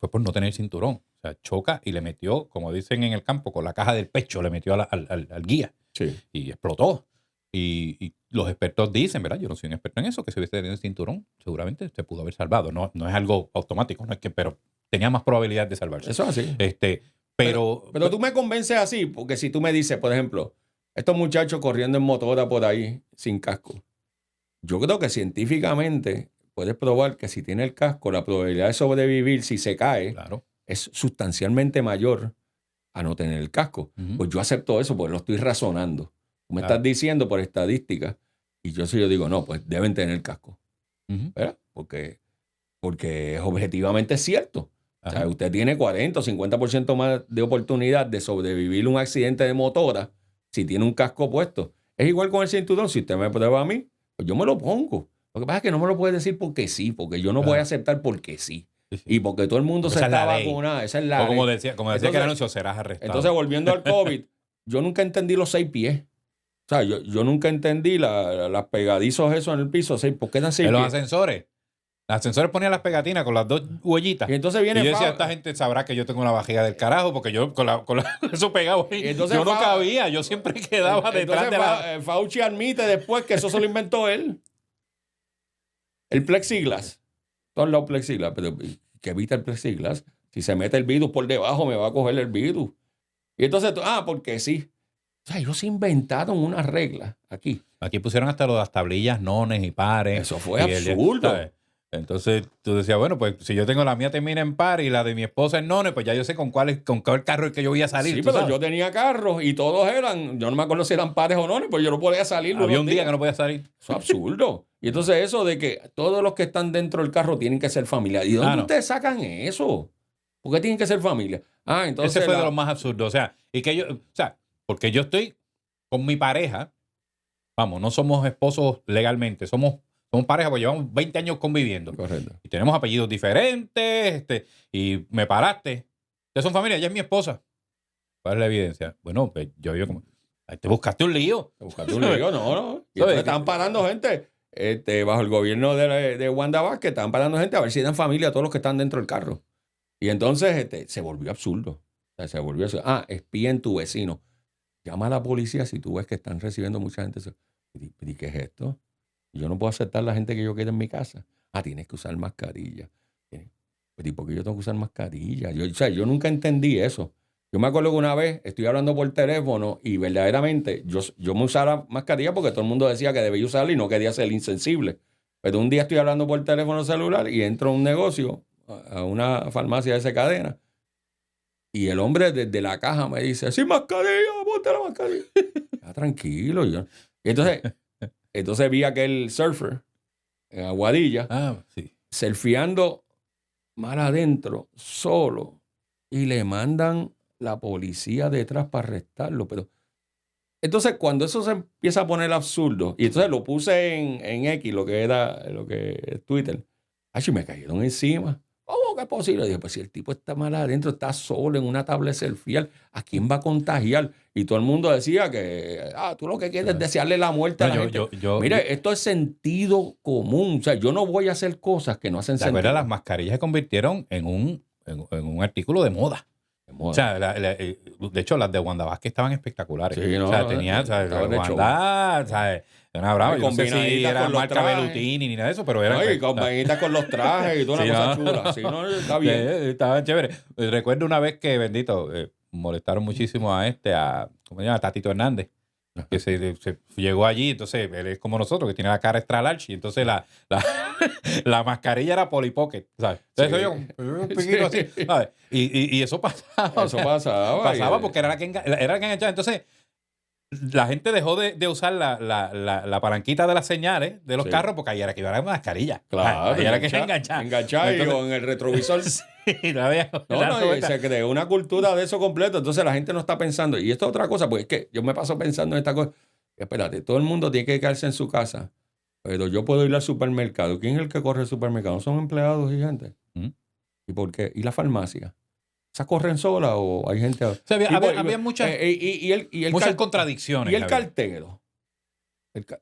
fue por no tener cinturón. O sea, choca y le metió, como dicen en el campo, con la caja del pecho, le metió al guía. Sí. Y explotó. Y los expertos dicen, ¿verdad? Yo no soy un experto en eso, que si hubiese tenido el cinturón, seguramente se pudo haber salvado. No es algo automático, no es que, pero tenía más probabilidad de salvarse. Eso es así. Pero tú me convences así, porque si tú me dices, por ejemplo, estos muchachos corriendo en motora por ahí sin casco, yo creo que científicamente puedes probar que si tiene el casco, la probabilidad de sobrevivir si se cae es sustancialmente mayor a no tener el casco. Uh-huh. Pues yo acepto eso porque lo estoy razonando. Tú me estás diciendo por estadística y yo digo, no, pues deben tener el casco. Uh-huh. ¿Verdad? Porque objetivamente es cierto. O sea, usted tiene 40 o 50% más de oportunidad de sobrevivir un accidente de motora si tiene un casco puesto. Es igual con el cinturón. Si usted me prueba a mí, pues yo me lo pongo. Lo que pasa es que no me lo puede decir porque sí, porque yo no voy a aceptar porque sí. Y porque todo el mundo se está vacunando. Esa es la ley. Como decía entonces, que el anuncio, serás arrestado. Entonces, volviendo al COVID, yo nunca entendí los 6 pies. O sea, yo nunca entendí las pegadizos esos en el piso. ¿Por qué dan 6 pies? En los ascensores. Los ascensores ponían las pegatinas con las 2 huellitas. Y entonces viene y yo decía, esta gente sabrá que yo tengo una vejiga del carajo porque yo con eso pegado ahí, entonces yo no cabía. Yo siempre quedaba detrás de la... Fauci admite después que eso se lo inventó él. El plexiglas. Todos los plexiglas. Pero que evita el plexiglas. Si se mete el virus por debajo, me va a coger el virus. Y entonces, porque sí. O sea, ellos se inventaron unas reglas aquí. Aquí pusieron hasta las tablillas nones y pares. Eso fue y absurdo. ¿sabes? Entonces tú decías, bueno, pues si yo tengo la mía termina en par y la de mi esposa en nones, pues ya yo sé con cuál carro es que yo voy a salir. Sí, ¿tú pero sabes? yo tenía carros y todos eran, yo no me acuerdo si eran pares o nones, pues yo no podía salir. Había un día que no podía salir. Eso es absurdo. Y entonces eso de que todos los que están dentro del carro tienen que ser familia. ¿Y dónde no. ustedes sacan eso? ¿Por qué tienen que ser familia? Ah, entonces ese fue de los más absurdos. O sea, porque yo estoy con mi pareja, vamos, no somos esposos legalmente, somos pareja, pues llevamos 20 años conviviendo. Correcto. Y tenemos apellidos diferentes, y me paraste. Ustedes son familia, ella es mi esposa. ¿Cuál es la evidencia? Bueno, pues yo como, te buscaste un lío. Te buscaste un lío, no. Y entonces están parando gente, bajo el gobierno de Wanda Vázquez, están parando gente a ver si dan familia a todos los que están dentro del carro. Y entonces se volvió absurdo. O sea, se volvió absurdo. Ah, espía en tu vecino. Llama a la policía si tú ves que están recibiendo mucha gente. ¿Y qué es esto? Yo no puedo aceptar la gente que yo quiera en mi casa. Ah, tienes que usar mascarilla. ¿Y por qué yo tengo que usar mascarilla? Yo nunca entendí eso. Yo me acuerdo que una vez estoy hablando por teléfono y verdaderamente yo me usaba mascarilla porque todo el mundo decía que debía usarla y no quería ser insensible. Pero un día estoy hablando por teléfono celular y entro a un negocio, a una farmacia de esa cadena, y el hombre desde la caja me dice, sin mascarilla, ponte la mascarilla. Tranquilo. Y entonces vi a aquel surfer en Aguadilla, sí, surfeando mar adentro, solo, y le mandan la policía detrás para arrestarlo. Pero entonces cuando eso se empieza a poner absurdo, y entonces lo puse en X, lo que es Twitter, me cayeron encima. ¿Cómo que es posible? Dije, pues si el tipo está mal adentro, está solo en una tabla selfie, ¿a quién va a contagiar? Y todo el mundo decía que tú lo que quieres es desearle la muerte a la gente. Mire, esto es sentido común. O sea, yo no voy a hacer cosas que no hacen sentido. ¿Te acuerdas? Las mascarillas se convirtieron en un artículo de moda. O sea, de hecho, las de Wanda Vázquez estaban espectaculares. Sí, no, o sea, tenía, Wanda, ¿sabes? Una brava. Yo no sé si era marca Bellutini ni nada de eso, pero era. Y combinaditas con los trajes y toda una cosa chula. Sí, no, está bien. Estaba chévere. Recuerdo una vez que, bendito, molestaron muchísimo ¿cómo se llama? Tatito Hernández. Que se llegó allí, entonces él es como nosotros, que tiene la cara extra large, y entonces la mascarilla era Polly Pocket, ¿sabes? Entonces yo un piquito así, ¿sabes? Y eso pasaba. Eso pasaba. Pasaba porque era la que enganchaba. Entonces, la gente dejó de usar la palanquita de las señales de los carros porque ahí era que iba la mascarilla. Claro. Ahí era que se enganchaba. Enganchaba y con el retrovisor. Se creó una cultura de eso completo. Entonces la gente no está pensando. Y esto es otra cosa, porque es que yo me paso pensando en esta cosa. Espérate, todo el mundo tiene que quedarse en su casa, pero yo puedo ir al supermercado. ¿Quién es el que corre el supermercado? ¿No son empleados y gente? ¿Y por qué? ¿Y la farmacia? ¿Esas corren solas o hay gente? O sea, había muchas contradicciones. Y el cartero.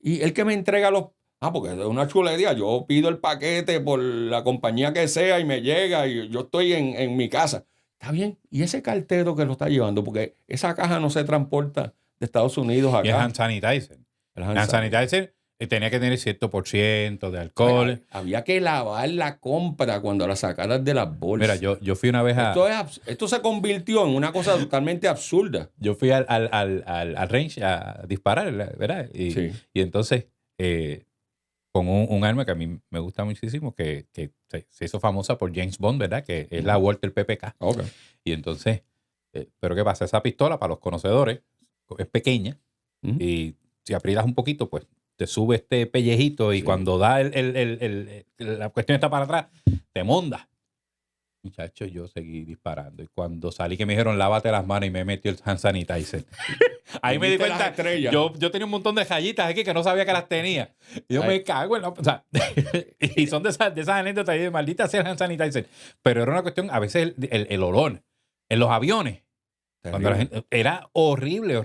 Y el que me entrega los... porque es una chulería. Yo pido el paquete por la compañía que sea y me llega y yo estoy en mi casa. Está bien. ¿Y ese cartero que lo está llevando? Porque esa caja no se transporta de Estados Unidos acá. Y es hand sanitizer. El hand sanitizer tenía que tener cierto por ciento de alcohol. Había que lavar la compra cuando la sacaras de las bolsas. Mira, yo fui una vez Esto se convirtió en una cosa totalmente absurda. Yo fui al range a disparar, ¿verdad? Y entonces, con un arma que a mí me gusta muchísimo, que se hizo famosa por James Bond, ¿verdad? Que es la Walther PPK. Okay. Y entonces, pero ¿qué pasa? Esa pistola, para los conocedores, es pequeña. Y si aprietas un poquito, pues te sube este pellejito y cuando da la cuestión está para atrás, te monda. Muchachos, yo seguí disparando. Y cuando salí que me dijeron, lávate las manos y me metió el hand sanitizer. Ahí me di cuenta, yo tenía un montón de rayitas aquí que no sabía que las tenía. Y yo me cago en la... O sea, y son de esas anécdotas de maldita sea el hand sanitizer. Pero era una cuestión, a veces el olor en los aviones. Cuando la gente, era horrible.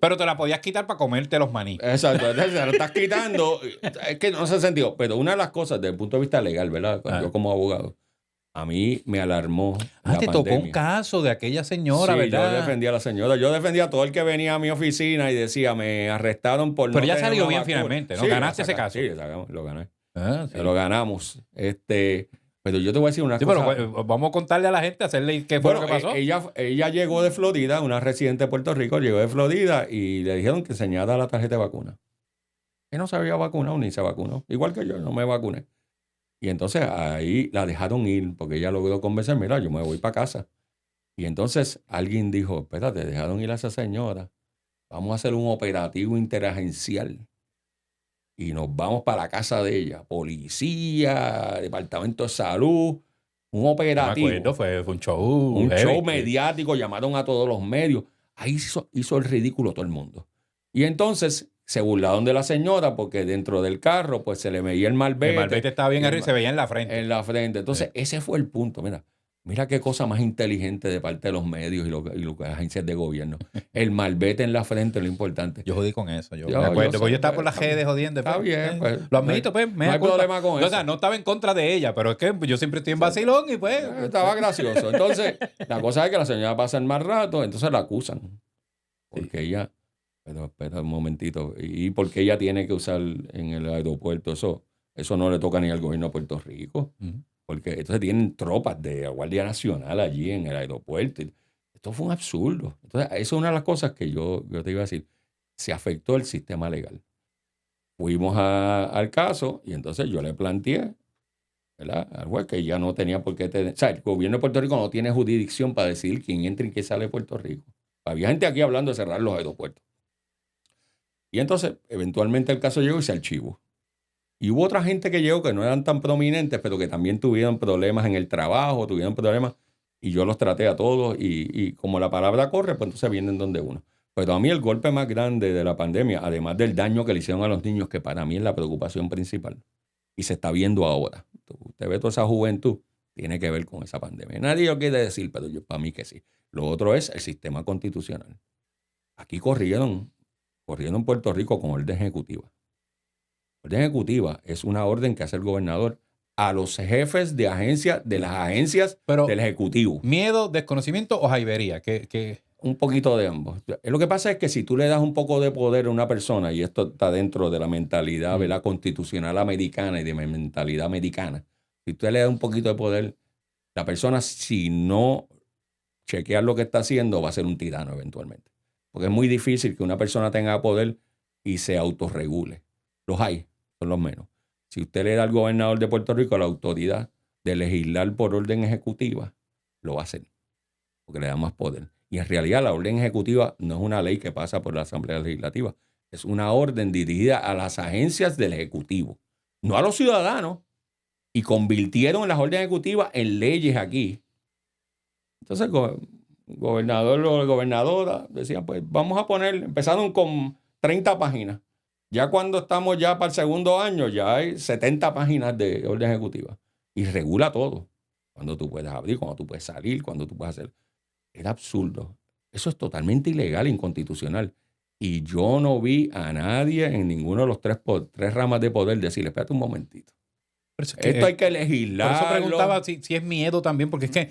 Pero te la podías quitar para comerte los maní. Exacto, se lo estás quitando. Es que no se sentido. Pero una de las cosas desde el punto de vista legal, ¿verdad? Yo como abogado, a mí me alarmó la te pandemia. Tocó un caso de aquella señora, ¿verdad? Yo defendía a la señora. Yo defendía a todo el que venía a mi oficina y decía, me arrestaron por Pero ya salió bien finalmente, ¿no? Ganaste ese caso. Sí, lo gané. Lo ganamos. Pero yo te voy a decir una Sí, cosa. pero vamos a contarle a la gente, hacerle qué fue lo que pasó. Ella llegó de Florida, una residente de Puerto Rico, llegó de Florida y le dijeron que enseñara la tarjeta de vacuna. Él no se había vacunado ni se vacunó. Igual que yo, no me vacuné. Y entonces ahí la dejaron ir porque ella logró convencer, mira, yo me voy para casa. Y entonces alguien dijo, espérate, dejaron ir a esa señora. Vamos a hacer un operativo interagencial. Y nos vamos para la casa de ella. Policía, Departamento de Salud, un operativo. No me acuerdo, fue un show. Un show mediático, llamaron a todos los medios. Ahí hizo el ridículo todo el mundo. Y entonces se burlaron de la señora porque dentro del carro pues se le veía el malvete. El malvete estaba bien arriba y se veía en la frente. En la frente. Entonces ese fue el punto. Mira qué cosa más inteligente de parte de los medios y las agencias de gobierno. El malvete en la frente es lo importante. Yo jodí con eso. Yo me acuerdo. Porque yo estaba por las redes jodiendo. Está bien. Pues, lo admito, pues. No hay problema con eso. O sea, no estaba en contra de ella, pero es que yo siempre estoy en vacilón y pues... Estaba gracioso. Entonces, la cosa es que la señora pasa el más rato, entonces la acusan. Porque ella... Pero espera un momentito. ¿Y por qué ella tiene que usar en el aeropuerto? Eso no le toca ni al gobierno de Puerto Rico. Porque entonces tienen tropas de la Guardia Nacional allí en el aeropuerto. Esto fue un absurdo. Entonces, eso es una de las cosas que yo te iba a decir. Se afectó el sistema legal. Fuimos al caso y entonces yo le planteé, ¿verdad?, al juez que ya no tenía por qué tener... O sea, el gobierno de Puerto Rico no tiene jurisdicción para decidir quién entra y quién sale de Puerto Rico. Había gente aquí hablando de cerrar los aeropuertos. Y entonces, eventualmente el caso llegó y se archivó. Y hubo otra gente que llegó que no eran tan prominentes, pero que también tuvieron problemas en el trabajo, tuvieron problemas, y yo los traté a todos, y como la palabra corre, pues entonces vienen donde uno. Pero a mí el golpe más grande de la pandemia, además del daño que le hicieron a los niños, que para mí es la preocupación principal, y se está viendo ahora. Usted ve toda esa juventud, tiene que ver con esa pandemia. Nadie lo quiere decir, pero para mí que sí. Lo otro es el sistema constitucional. Aquí corrieron en Puerto Rico con orden ejecutiva. Orden ejecutiva es una orden que hace el gobernador a los jefes de las agencias del Ejecutivo. ¿Miedo, desconocimiento o jaivería? Un poquito de ambos. Lo que pasa es que si tú le das un poco de poder a una persona, y esto está dentro de la mentalidad ¿verdad?, constitucional americana y de la mentalidad americana, si tú le das un poquito de poder, la persona, si no chequea lo que está haciendo, va a ser un tirano eventualmente. Porque es muy difícil que una persona tenga poder y se autorregule. Los hay, son los menos. Si usted le da al gobernador de Puerto Rico la autoridad de legislar por orden ejecutiva, lo va a hacer, porque le da más poder. Y en realidad la orden ejecutiva no es una ley que pasa por la Asamblea Legislativa, es una orden dirigida a las agencias del Ejecutivo, no a los ciudadanos, y convirtieron las órdenes ejecutivas en leyes aquí. Entonces el gobernador o la gobernadora decían, pues vamos a poner, empezaron con 30 páginas. Ya cuando estamos ya para el segundo año, ya hay 70 páginas de orden ejecutiva. Y regula todo. Cuando tú puedes abrir, cuando tú puedes salir, cuando tú puedes hacer. Era absurdo. Eso es totalmente ilegal e inconstitucional. Y yo no vi a nadie en ninguno de los tres ramas de poder decirle, espérate un momentito. Esto hay que legislarlo. Por eso preguntaba si es miedo también, porque es que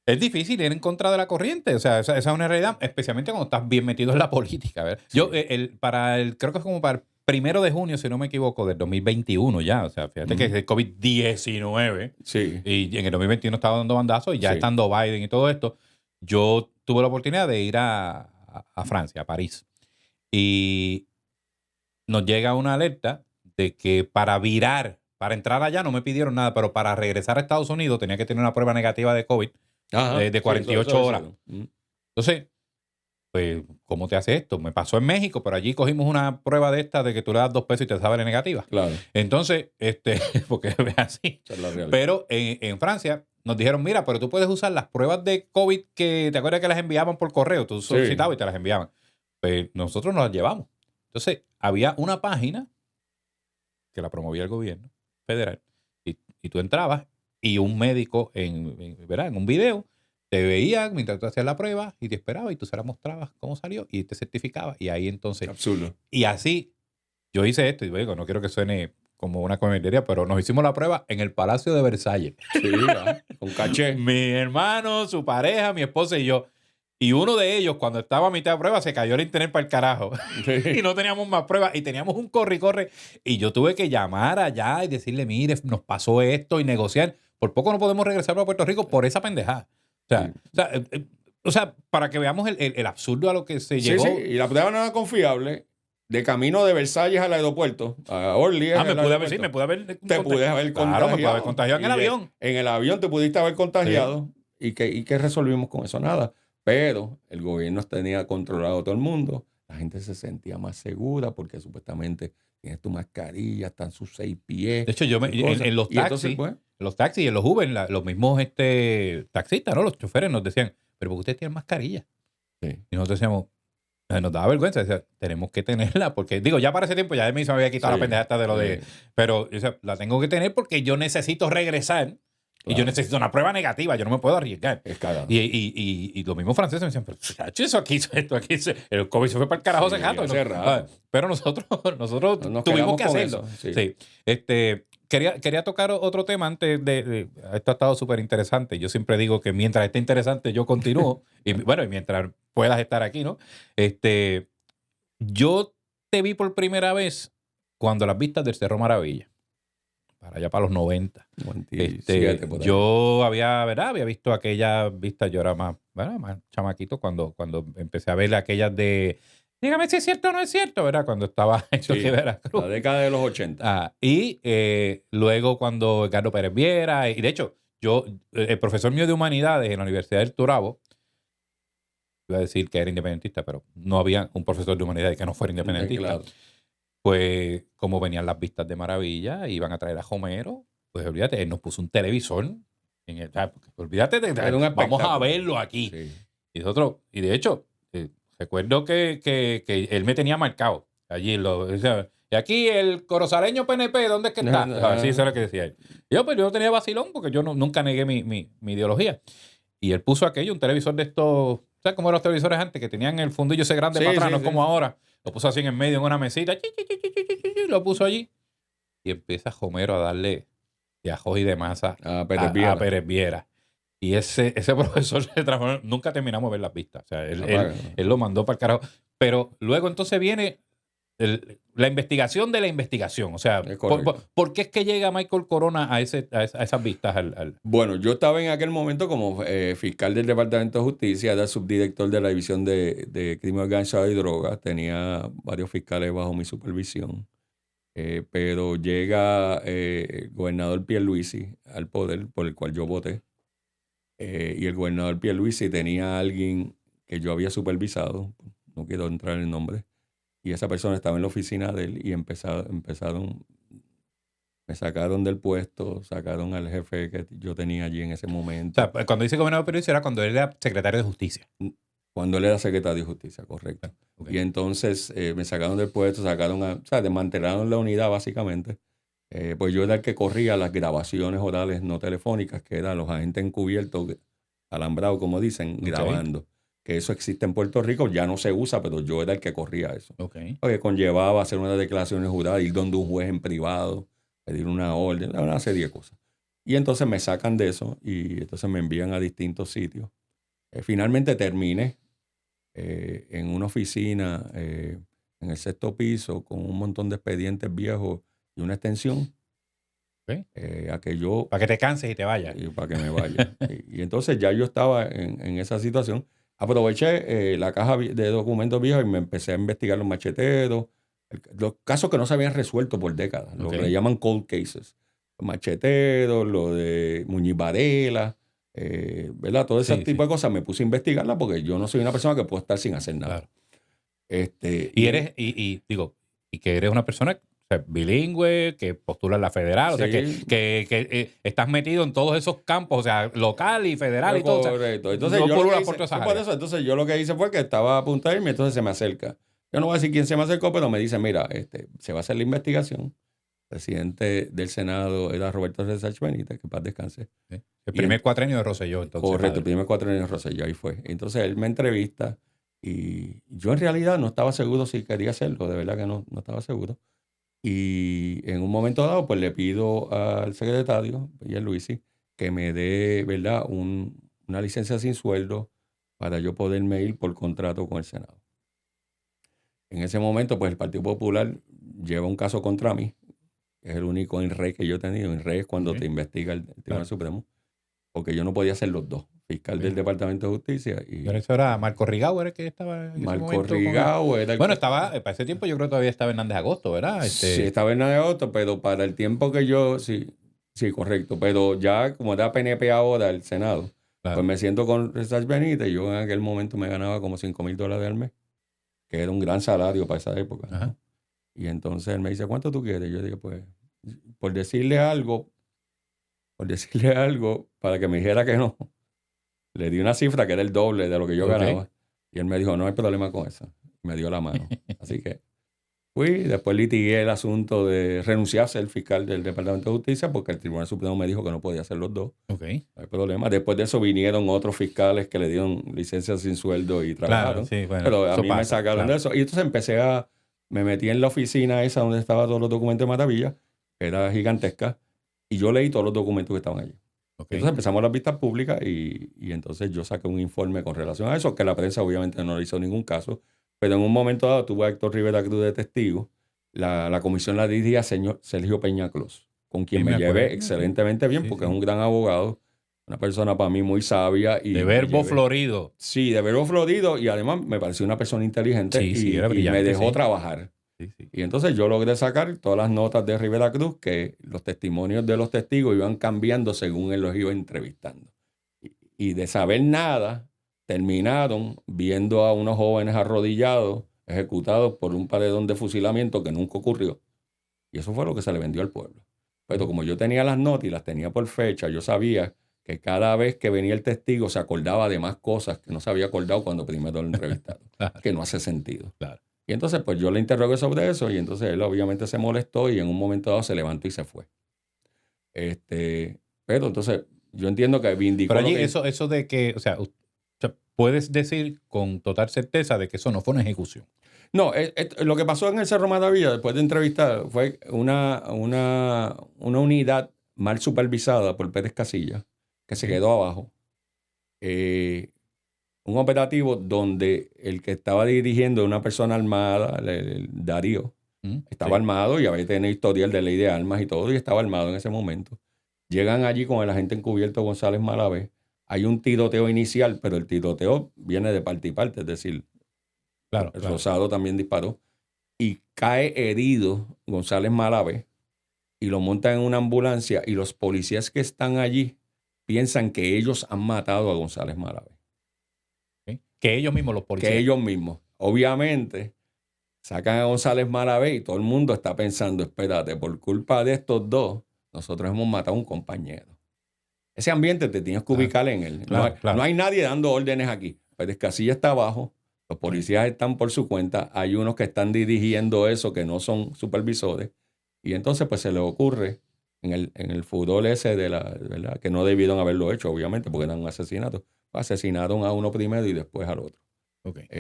es difícil ir en contra de la corriente. O sea, esa es una realidad, especialmente cuando estás bien metido en la política. ¿Ver? Sí. Yo, creo que es como para el 1 de junio, si no me equivoco, del 2021 ya. O sea, fíjate que es el COVID-19. Sí. Y en el 2021 estaba dando bandazos y ya sí. estando Biden y todo esto, yo tuve la oportunidad de ir a Francia, a París. Y nos llega una alerta de que para entrar allá no me pidieron nada, pero para regresar a Estados Unidos tenía que tener una prueba negativa de COVID. De 48 horas. Entonces, pues, ¿cómo te hace esto? Me pasó en México, pero allí cogimos una prueba de esta de que tú le das 2 pesos y te sale negativa. Claro. Entonces, porque es así. Pero en Francia nos dijeron, mira, pero tú puedes usar las pruebas de COVID que te acuerdas que las enviaban por correo. Tú solicitabas y te las enviaban. Pues nosotros nos las llevamos. Entonces, había una página que la promovía el gobierno federal y tú entrabas y un médico en un video te veía mientras tú hacías la prueba y te esperaba y tú se la mostrabas cómo salió y te certificaba. Y ahí entonces... Absurdo. Y así, yo hice esto y digo, no quiero que suene como una comedia, pero nos hicimos la prueba en el Palacio de Versalles. Sí, con caché. Mi hermano, su pareja, mi esposa y yo. Y uno de ellos, cuando estaba a mitad de prueba, se cayó el internet para el carajo. Sí. Y no teníamos más pruebas. Y teníamos un corre y corre. Y yo tuve que llamar allá y decirle, mire, nos pasó esto y negociar. por poco no podemos regresar a Puerto Rico por esa pendejada. O sea, para que veamos el absurdo a lo que se llegó. Sí, y la prueba no era confiable. De camino de Versalles al aeropuerto, a Orly. Me pude haber contagiado. Claro, me pude haber contagiado en el avión. En el avión te pudiste haber contagiado. ¿Y qué resolvimos con eso? Nada. Pero el gobierno tenía controlado a todo el mundo. La gente se sentía más segura porque supuestamente tienes tu mascarilla, están sus 6 pies. De hecho, en los taxis, y en los Uber, los mismos taxistas, ¿no? Los choferes nos decían, pero ¿por qué ustedes tienen mascarilla? Sí. Y nosotros decíamos, nos daba vergüenza, decía, tenemos que tenerla, porque digo, ya para ese tiempo ya de mí se me había quitado la pendeja esta de lo de, pero o sea, la tengo que tener porque yo necesito regresar y yo necesito una prueba negativa, yo no me puedo arriesgar. Es cagado. Y los mismos franceses me decían, pero esto aquí, el COVID se fue para el carajo hace rato. Pero nosotros tuvimos que hacerlo. Sí. Quería tocar otro tema antes de esto ha estado súper interesante. Yo siempre digo que mientras esté interesante yo continúo y mientras puedas estar aquí, ¿no? Yo te vi por primera vez cuando las vistas del Cerro Maravilla, para allá para los 90. 97, yo había visto aquellas vistas, yo era más chamaquito cuando empecé a ver aquellas de dígame si es cierto o no es cierto, ¿verdad? Cuando estaba en Veracruz. La década de los 80. Y luego cuando Edgardo Pérez Viera, y de hecho, el profesor mío de humanidades en la Universidad del Turabo, iba a decir que era independentista, pero no había un profesor de humanidades que no fuera independentista. Claro. Pues como venían las vistas de Maravilla, iban a traer a Homero, pues olvídate, él nos puso un televisor. Olvídate vamos a verlo aquí. Sí. Y de hecho, recuerdo que él me tenía marcado allí. Y aquí el corozaleño PNP, ¿dónde es que está? Así era lo que decía él. Yo no tenía vacilón porque yo nunca negué mi ideología. Y él puso aquello, un televisor de estos, ¿sabes cómo eran los televisores antes? Que tenían el fundillo ese grande para atrás, no es como ahora. Lo puso así en el medio, en una mesita, lo puso allí. Y empieza Homero a darle de ajo y de masa a Pérez Viera. Y ese profesor se transformó. Nunca terminamos de ver las vistas. O sea, él lo mandó para el carajo. Pero luego entonces viene la investigación de la investigación. O sea, ¿por qué es que llega Michael Corona a esas vistas? Bueno, yo estaba en aquel momento como fiscal del Departamento de Justicia, era subdirector de la División de Crimen Organizado y Drogas. Tenía varios fiscales bajo mi supervisión. Pero llega el gobernador Pierluisi al poder, por el cual yo voté. Y el gobernador Pierluisi tenía a alguien que yo había supervisado, no quiero entrar en el nombre, y esa persona estaba en la oficina de él y me sacaron del puesto, sacaron al jefe que yo tenía allí en ese momento. O sea, cuando dice gobernador Pierluisi era cuando él era secretario de Justicia. Cuando él era secretario de Justicia, correcto. Okay. Y entonces me sacaron del puesto, desmantelaron la unidad básicamente. Pues yo era el que corría las grabaciones orales no telefónicas, que eran los agentes encubiertos, alambrados, como dicen, grabando. Que eso existe en Puerto Rico, ya no se usa, pero yo era el que corría eso. Porque conllevaba hacer unas declaraciones juradas, ir donde un juez en privado, pedir una orden, una serie de cosas. Y entonces me sacan de eso y entonces me envían a distintos sitios. Finalmente terminé en una oficina en el 6º piso con un montón de expedientes viejos y una extensión. Para que te canses y te vayas. Y para que me vaya. y entonces ya yo estaba en esa situación. Aproveché la caja de documentos viejos y me empecé a investigar los macheteros, los casos que no se habían resuelto por décadas, lo que le llaman cold cases. Los macheteros, lo de Muñiz Varela, ¿verdad? Todo ese tipo de cosas me puse a investigarla porque yo no soy una persona que puede estar sin hacer nada. Claro. Y que eres una persona bilingüe, que postula en la federal, o sea, que estás metido en todos esos campos, o sea, local y federal y todo. Correcto. Entonces, entonces yo lo que hice fue que estaba a punto de irme, entonces se me acerca. Yo no voy a decir quién se me acercó, pero me dice, mira, se va a hacer la investigación. El presidente del Senado era Roberto Resach Benítez, que paz descanse. El primer cuatrenio de Rosselló, entonces. Correcto, el primer cuatrenio de Rosselló, ahí fue. Entonces él me entrevista y yo en realidad no estaba seguro si quería hacerlo, de verdad que no estaba seguro. Y en un momento dado, pues le pido al secretario, Pierluisi, que me dé, ¿verdad?, una licencia sin sueldo para yo poderme ir por contrato con el Senado. En ese momento, pues el Partido Popular lleva un caso contra mí, es el único INRE que yo he tenido. INRE es cuando te investiga el Tribunal Supremo, porque yo no podía ser los dos, fiscal del Departamento de Justicia. Pero eso era Marco Rigau, era el que estaba en ese Marco momento. Rigau era el Bueno, estaba, para ese tiempo yo creo que todavía estaba Hernández Agosto, ¿verdad? Sí, estaba Hernández Agosto, pero para el tiempo que yo, sí, correcto. Pero ya como era PNP ahora, el Senado, pues me siento con César Benítez. Yo en aquel momento me ganaba como $5,000 al mes, que era un gran salario para esa época, ¿no? Y entonces él me dice, ¿cuánto tú quieres? Yo digo, pues, por decirle algo, para que me dijera que no, le di una cifra que era el doble de lo que yo ganaba. Y él me dijo, no hay problema con eso. Me dio la mano. Así que fui, después litigué el asunto de renunciar a ser fiscal del Departamento de Justicia porque el Tribunal Supremo me dijo que no podía hacer los dos. No hay problema. Después de eso vinieron otros fiscales que le dieron licencia sin sueldo y trabajaron. Claro, sí, bueno, pero a mí me sacaron de eso. Y entonces me metí en la oficina esa donde estaban todos los documentos de Maravilla, que era gigantesca, y yo leí todos los documentos que estaban allí. Entonces empezamos las vistas públicas y entonces yo saqué un informe con relación a eso, que la prensa obviamente no le hizo ningún caso, pero en un momento dado tuve a Héctor Rivera Cruz de testigo. La comisión la dirigía señor Sergio Peñaclos, con quien me llevé excelentemente bien, porque es un gran abogado, una persona para mí muy sabia. Y de verbo florido. Sí, de verbo florido, y además me pareció una persona inteligente y me dejó trabajar. Y entonces yo logré sacar todas las notas de Rivera Cruz, que los testimonios de los testigos iban cambiando según él los iba entrevistando. Y de saber nada, terminaron viendo a unos jóvenes arrodillados, ejecutados por un paredón de fusilamiento que nunca ocurrió. Y eso fue lo que se le vendió al pueblo. Pero como yo tenía las notas y las tenía por fecha, yo sabía que cada vez que venía el testigo se acordaba de más cosas que no se había acordado cuando primero lo entrevistaron. Que no hace sentido. Y entonces pues yo le interrogué sobre eso y entonces él obviamente se molestó y en un momento dado se levantó y se fue. Pero entonces yo entiendo que vindicó... Pero allí eso de que, o sea, puedes decir con total certeza de que eso no fue una ejecución. No, lo que pasó en el Cerro Maravilla después de entrevistar fue una unidad mal supervisada por Pérez Casillas que se quedó abajo. Un operativo donde el que estaba dirigiendo una persona armada, el Darío, estaba armado y había tenido historial de ley de armas y todo, y estaba armado en ese momento. Llegan allí con el agente encubierto González Malavé. Hay un tiroteo inicial, pero el tiroteo viene de parte y parte, es decir, el Rosado también disparó. Y cae herido González Malavé y lo montan en una ambulancia y los policías que están allí piensan que ellos han matado a González Malavé. Que ellos mismos, los policías. Que ellos mismos. Obviamente, sacan a González Malavé y todo el mundo está pensando, espérate, por culpa de estos dos, nosotros hemos matado a un compañero. Ese ambiente te tienes que ubicar en él. No hay nadie dando órdenes aquí. Pérez Casillas está abajo, los policías están por su cuenta, hay unos que están dirigiendo eso que no son supervisores, y entonces pues se les ocurre en el fútbol ese ¿verdad? Que no debieron haberlo hecho, obviamente, porque era un asesinato. Asesinaron a uno primero y después al otro.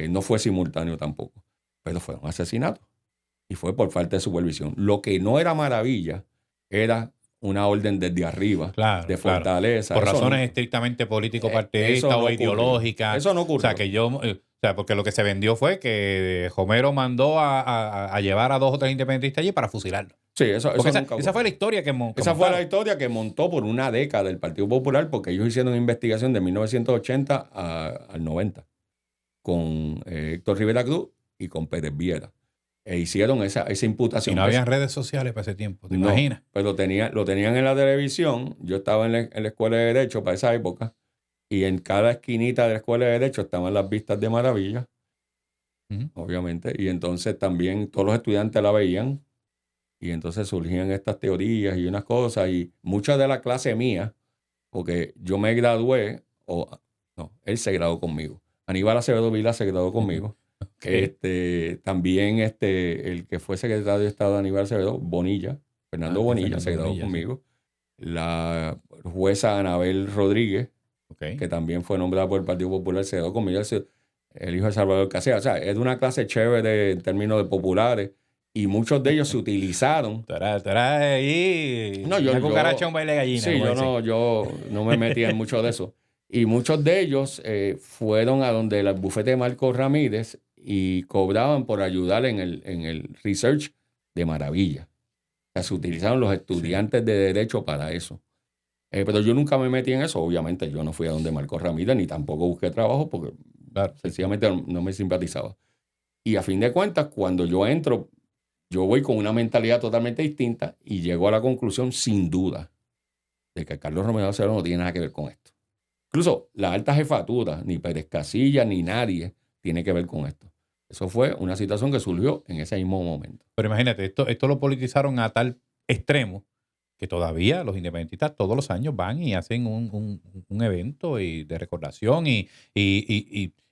No fue simultáneo tampoco, pero fue un asesinato. Y fue por falta de supervisión. Lo que no era maravilla era una orden desde arriba, de fortaleza. Por razones estrictamente político-partidistas o ideológicas. Eso no ocurrió. O sea, porque lo que se vendió fue que Homero mandó a llevar a 2 o 3 independentistas allí para fusilarlos. Sí, esa fue la historia que montó. Esa fue la historia que montó por una década el Partido Popular, porque ellos hicieron una investigación de 1980 al 90 con Héctor Rivera Cruz y con Pérez Viera. E hicieron esa imputación. Y no había redes sociales para ese tiempo, ¿te imaginas? Pero lo tenían en la televisión. Yo estaba en la escuela de Derecho para esa época y en cada esquinita de la escuela de Derecho estaban las vistas de Maravilla, obviamente. Y entonces también todos los estudiantes la veían. Y entonces surgían estas teorías y unas cosas. Y mucha de la clase mía, porque yo me gradué, él se graduó conmigo. Aníbal Acevedo Vila se graduó conmigo. También el que fue secretario de Estado de Aníbal Acevedo, Bonilla, Fernando Bonilla, se graduó conmigo. Sí. La jueza Anabel Rodríguez, que también fue nombrada por el Partido Popular, se graduó conmigo. El hijo de Salvador Casea. O sea, es de una clase chévere en términos de populares. Y muchos de ellos se utilizaron. Tú eras ahí. No, una cucaracha, un baile de gallina. Sí, yo no me metía en mucho de eso. Y muchos de ellos fueron a donde el bufete de Marco Ramírez y cobraban por ayudar en el research de Maravilla. sea, se utilizaron los estudiantes de Derecho para eso. Pero yo nunca me metí en eso. Obviamente yo no fui a donde Marcos Ramírez ni tampoco busqué trabajo porque sencillamente no me simpatizaba. Y a fin de cuentas, cuando yo entro, yo voy con una mentalidad totalmente distinta y llego a la conclusión, sin duda, de que Carlos Romero Barceló no tiene nada que ver con esto. Incluso la alta jefatura, ni Pérez Casillas, ni nadie tiene que ver con esto. Eso fue una situación que surgió en ese mismo momento. Pero imagínate, esto lo politizaron a tal extremo que todavía los independentistas todos los años van y hacen un evento de recordación y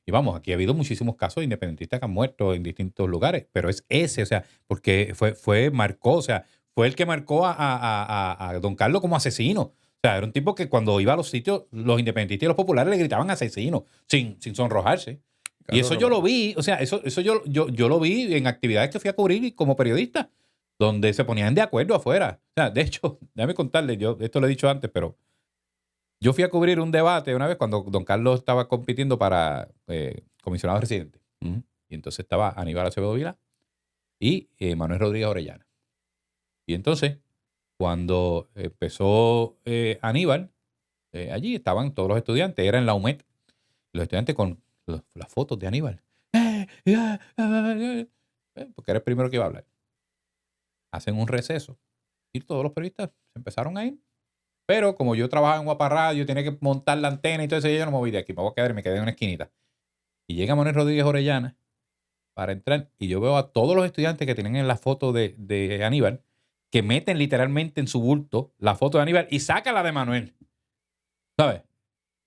vamos, aquí ha habido muchísimos casos de independentistas que han muerto en distintos lugares, pero es ese, o sea, porque marcó, o sea, fue el que marcó a don Carlos como asesino. O sea, era un tipo que cuando iba a los sitios, los independentistas y los populares le gritaban asesino, sin sonrojarse. Y eso yo lo vi, o sea, eso yo lo vi en actividades que fui a cubrir como periodista, donde se ponían de acuerdo afuera. O sea, de hecho, déjame contarle, yo esto lo he dicho antes, pero yo fui a cubrir un debate una vez cuando don Carlos estaba compitiendo para comisionado residente. Y entonces estaba Aníbal Acevedo Vilá y Manuel Rodríguez Orellana. Y entonces, cuando empezó Aníbal, allí estaban todos los estudiantes, era en la UMED, los estudiantes con las fotos de Aníbal. Porque era el primero que iba a hablar. Hacen un receso y todos los periodistas se empezaron a ir. Pero como yo trabajaba en Guapa Radio, tenía que montar la antena y todo eso, yo no me moví de aquí, me voy a quedar y me quedé en una esquinita. Y llega Manuel Rodríguez Orellana para entrar y yo veo a todos los estudiantes que tienen en la foto de Aníbal que meten literalmente en su bulto la foto de Aníbal y sacan la de Manuel. ¿Sabes?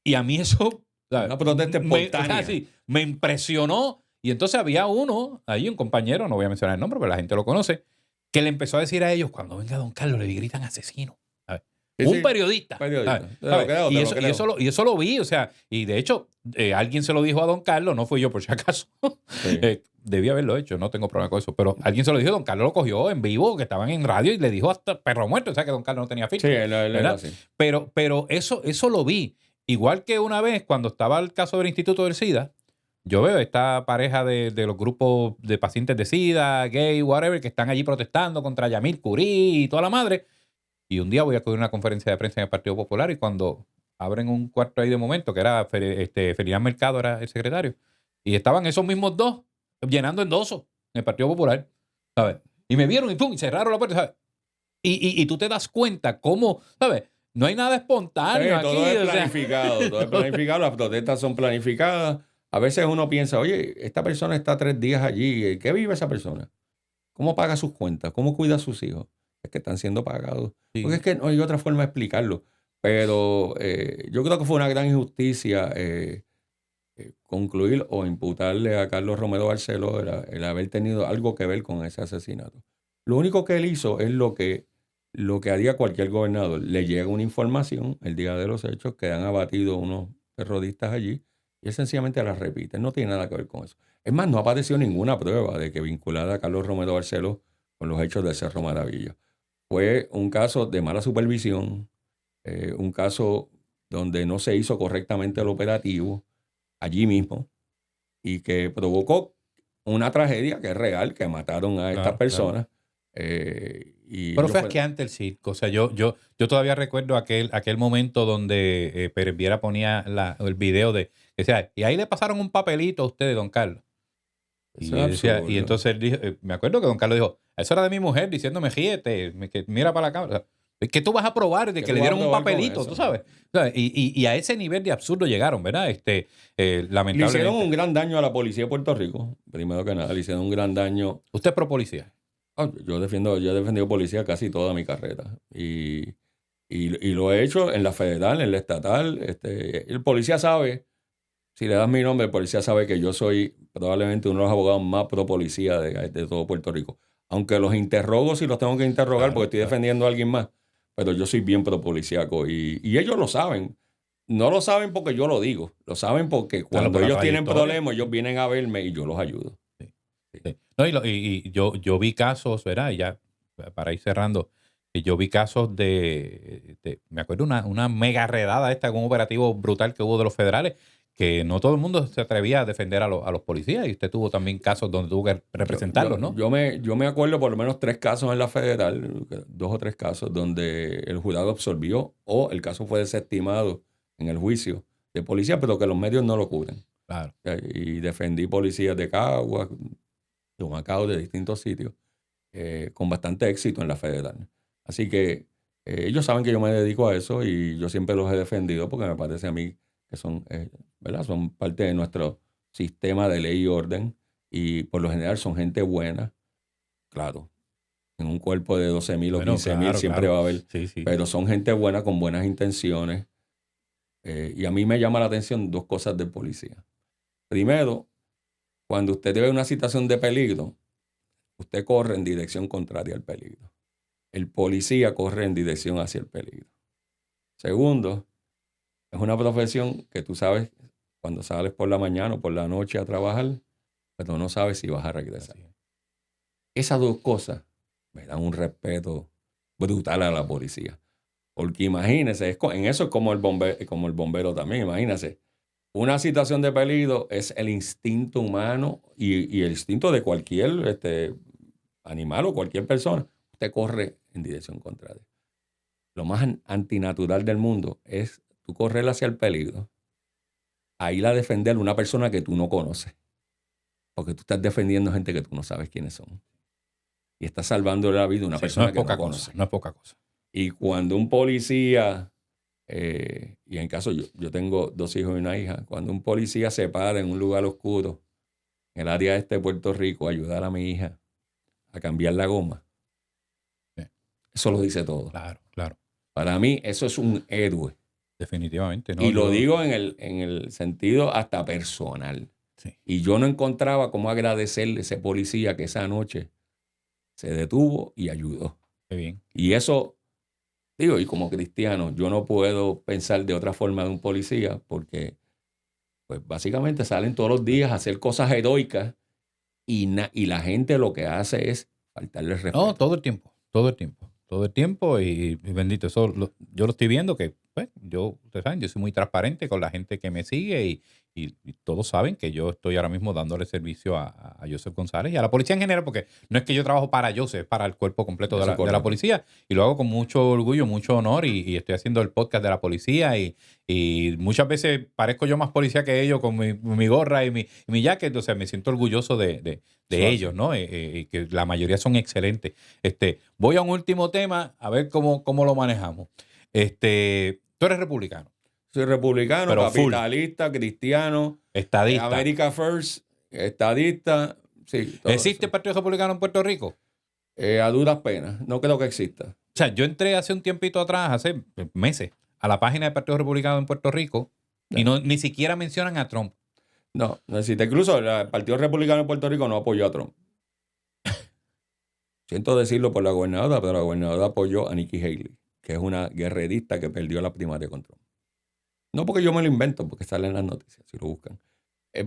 Y a mí eso... ¿sabes? Una protesta espontánea. Me impresionó. Y entonces había uno, ahí un compañero, no voy a mencionar el nombre, pero la gente lo conoce, que le empezó a decir a ellos, cuando venga don Carlos, le gritan asesino. Un periodista. Y eso lo vi, o sea, y de hecho, alguien se lo dijo a don Carlos, no fui yo por si acaso. Sí. Debí haberlo hecho, no tengo problema con eso, pero alguien se lo dijo, don Carlos lo cogió en vivo, que estaban en radio y le dijo hasta perro muerto, o sea que don Carlos no tenía filtro. Sí, él así. Pero eso lo vi. Igual que una vez, cuando estaba el caso del Instituto del SIDA, yo veo esta pareja de los grupos de pacientes de SIDA, gay, whatever, que están allí protestando contra Yamil Curí y toda la madre. Y un día voy a acudir a una conferencia de prensa en el Partido Popular y cuando abren un cuarto ahí de momento, que era Ferdinand Mercado, era el secretario, y estaban esos mismos dos llenando endosos en el Partido Popular, ¿sabes? Y me vieron y pum, y cerraron la puerta, ¿sabes? Y tú te das cuenta cómo, ¿sabes? No hay nada espontáneo aquí. Todo es planificado, todo es planificado, las protestas son planificadas. A veces uno piensa, oye, esta persona está 3 días allí, ¿qué vive esa persona? ¿Cómo paga sus cuentas? ¿Cómo cuida a sus hijos? Es que están siendo pagados. Sí. Porque es que no hay otra forma de explicarlo. Pero yo creo que fue una gran injusticia concluir o imputarle a Carlos Romero Barceló el haber tenido algo que ver con ese asesinato. Lo único que él hizo es lo que haría cualquier gobernador. Le llega una información el día de los hechos que han abatido unos terroristas allí y él sencillamente la repite. No tiene nada que ver con eso. Es más, no apareció ninguna prueba de que vinculara a Carlos Romero Barceló con los hechos del Cerro Maravilla. Fue un caso de mala supervisión, un caso donde no se hizo correctamente el operativo allí mismo y que provocó una tragedia que es real, que mataron a estas personas. Pero fue asqueante el circo. O sea, yo todavía recuerdo aquel momento donde Pérez Viera ponía el video decía, y ahí le pasaron un papelito a usted, don Carlos. Y entonces él dijo, me acuerdo que don Carlos dijo, eso era de mi mujer diciéndome, ríete, mira para la cámara. ¿Qué tú vas a probar de que le dieron un papelito? ¿Tú sabes? Y a ese nivel de absurdo llegaron, ¿verdad? Lamentablemente. Le hicieron un gran daño a la policía de Puerto Rico, primero que nada. Le hicieron un gran daño. ¿Usted es pro policía? Yo he defendido policía casi toda mi carrera. Y lo he hecho en la federal, en la estatal. El policía sabe, si le das mi nombre, el policía sabe que yo soy probablemente uno de los abogados más pro policía de todo Puerto Rico. Aunque los interrogo si los tengo que interrogar porque estoy defendiendo a alguien más. Pero yo soy bien pro policíaco y ellos lo saben. No lo saben porque yo lo digo. Lo saben porque cuando ellos tienen problemas, ellos vienen a verme y yo los ayudo. Sí. No, y yo vi casos, ¿verdad? Y ya para ir cerrando, yo vi casos me acuerdo una mega redada con un operativo brutal que hubo de los federales, que no todo el mundo se atrevía a defender a los policías y usted tuvo también casos donde tuvo que representarlos, ¿no? Yo me acuerdo por lo menos 3 casos en la federal, 2 o 3 casos donde el jurado absolvió o el caso fue desestimado en el juicio de policía, pero que los medios no lo cubren. Claro. Y defendí policías de Caguas, de Humacao, de distintos sitios, con bastante éxito en la federal. Así que ellos saben que yo me dedico a eso y yo siempre los he defendido porque me parece a mí que son, ¿verdad? Son parte de nuestro sistema de ley y orden y por lo general son gente buena. Claro, en un cuerpo de 12,000 o 15,000 siempre va a haber, pero son gente buena con buenas intenciones. Y a mí me llama la atención 2 cosas del policía. Primero, cuando usted ve una situación de peligro, usted corre en dirección contraria al peligro. El policía corre en dirección hacia el peligro. Segundo, es una profesión que tú sabes cuando sales por la mañana o por la noche a trabajar, pero no sabes si vas a regresar. Esas 2 cosas me dan un respeto brutal a la policía. Porque imagínense, en eso es como el bombero también, imagínense. Una situación de peligro es el instinto humano y el instinto de cualquier animal o cualquier persona. Usted corre en dirección contraria. Lo más antinatural del mundo es tú correr hacia el peligro, a ir a defender a una persona que tú no conoces. Porque tú estás defendiendo gente que tú no sabes quiénes son. Y estás salvando la vida de una persona que no conoces. No es poca cosa. Y cuando un policía, y en caso yo tengo 2 hijos y una hija, cuando un policía se para en un lugar oscuro, en el área este de Puerto Rico, a ayudar a mi hija a cambiar la goma, eso lo dice todo. Claro, claro. Para mí eso es un héroe. Definitivamente. ¿No? Y lo digo en el sentido hasta personal. Sí. Y yo no encontraba cómo agradecerle a ese policía que esa noche se detuvo y ayudó. Qué bien. Y eso... Digo, y como cristiano, yo no puedo pensar de otra forma de un policía porque, pues básicamente salen todos los días a hacer cosas heroicas y la gente lo que hace es faltarle el respeto. No, todo el tiempo y bendito, eso yo lo estoy viendo que, pues, ustedes saben, yo soy muy transparente con la gente que me sigue y todos saben que yo estoy ahora mismo dándole servicio a Joseph González y a la policía en general, porque no es que yo trabajo para Joseph, es para el cuerpo completo de la policía y lo hago con mucho orgullo, mucho honor y estoy haciendo el podcast de la policía y muchas veces parezco yo más policía que ellos con mi gorra y mi jacket, o sea, me siento orgulloso de ellos, ¿no? Y que la mayoría son excelentes. Voy a un último tema, a ver cómo lo manejamos. Tú eres republicano. Soy republicano, pero capitalista, cristiano, estadista. America First, estadista. Sí, ¿Existe el Partido Republicano en Puerto Rico? A duras penas. No creo que exista. O sea, yo entré hace un tiempito atrás, hace meses, a la página del Partido Republicano en Puerto Rico y ni siquiera mencionan a Trump. No existe. Incluso el Partido Republicano en Puerto Rico no apoyó a Trump. Siento decirlo por la gobernadora, pero la gobernadora apoyó a Nikki Haley, que es una guerrerista que perdió la primaria con Trump. No porque yo me lo invento, porque sale en las noticias, si lo buscan.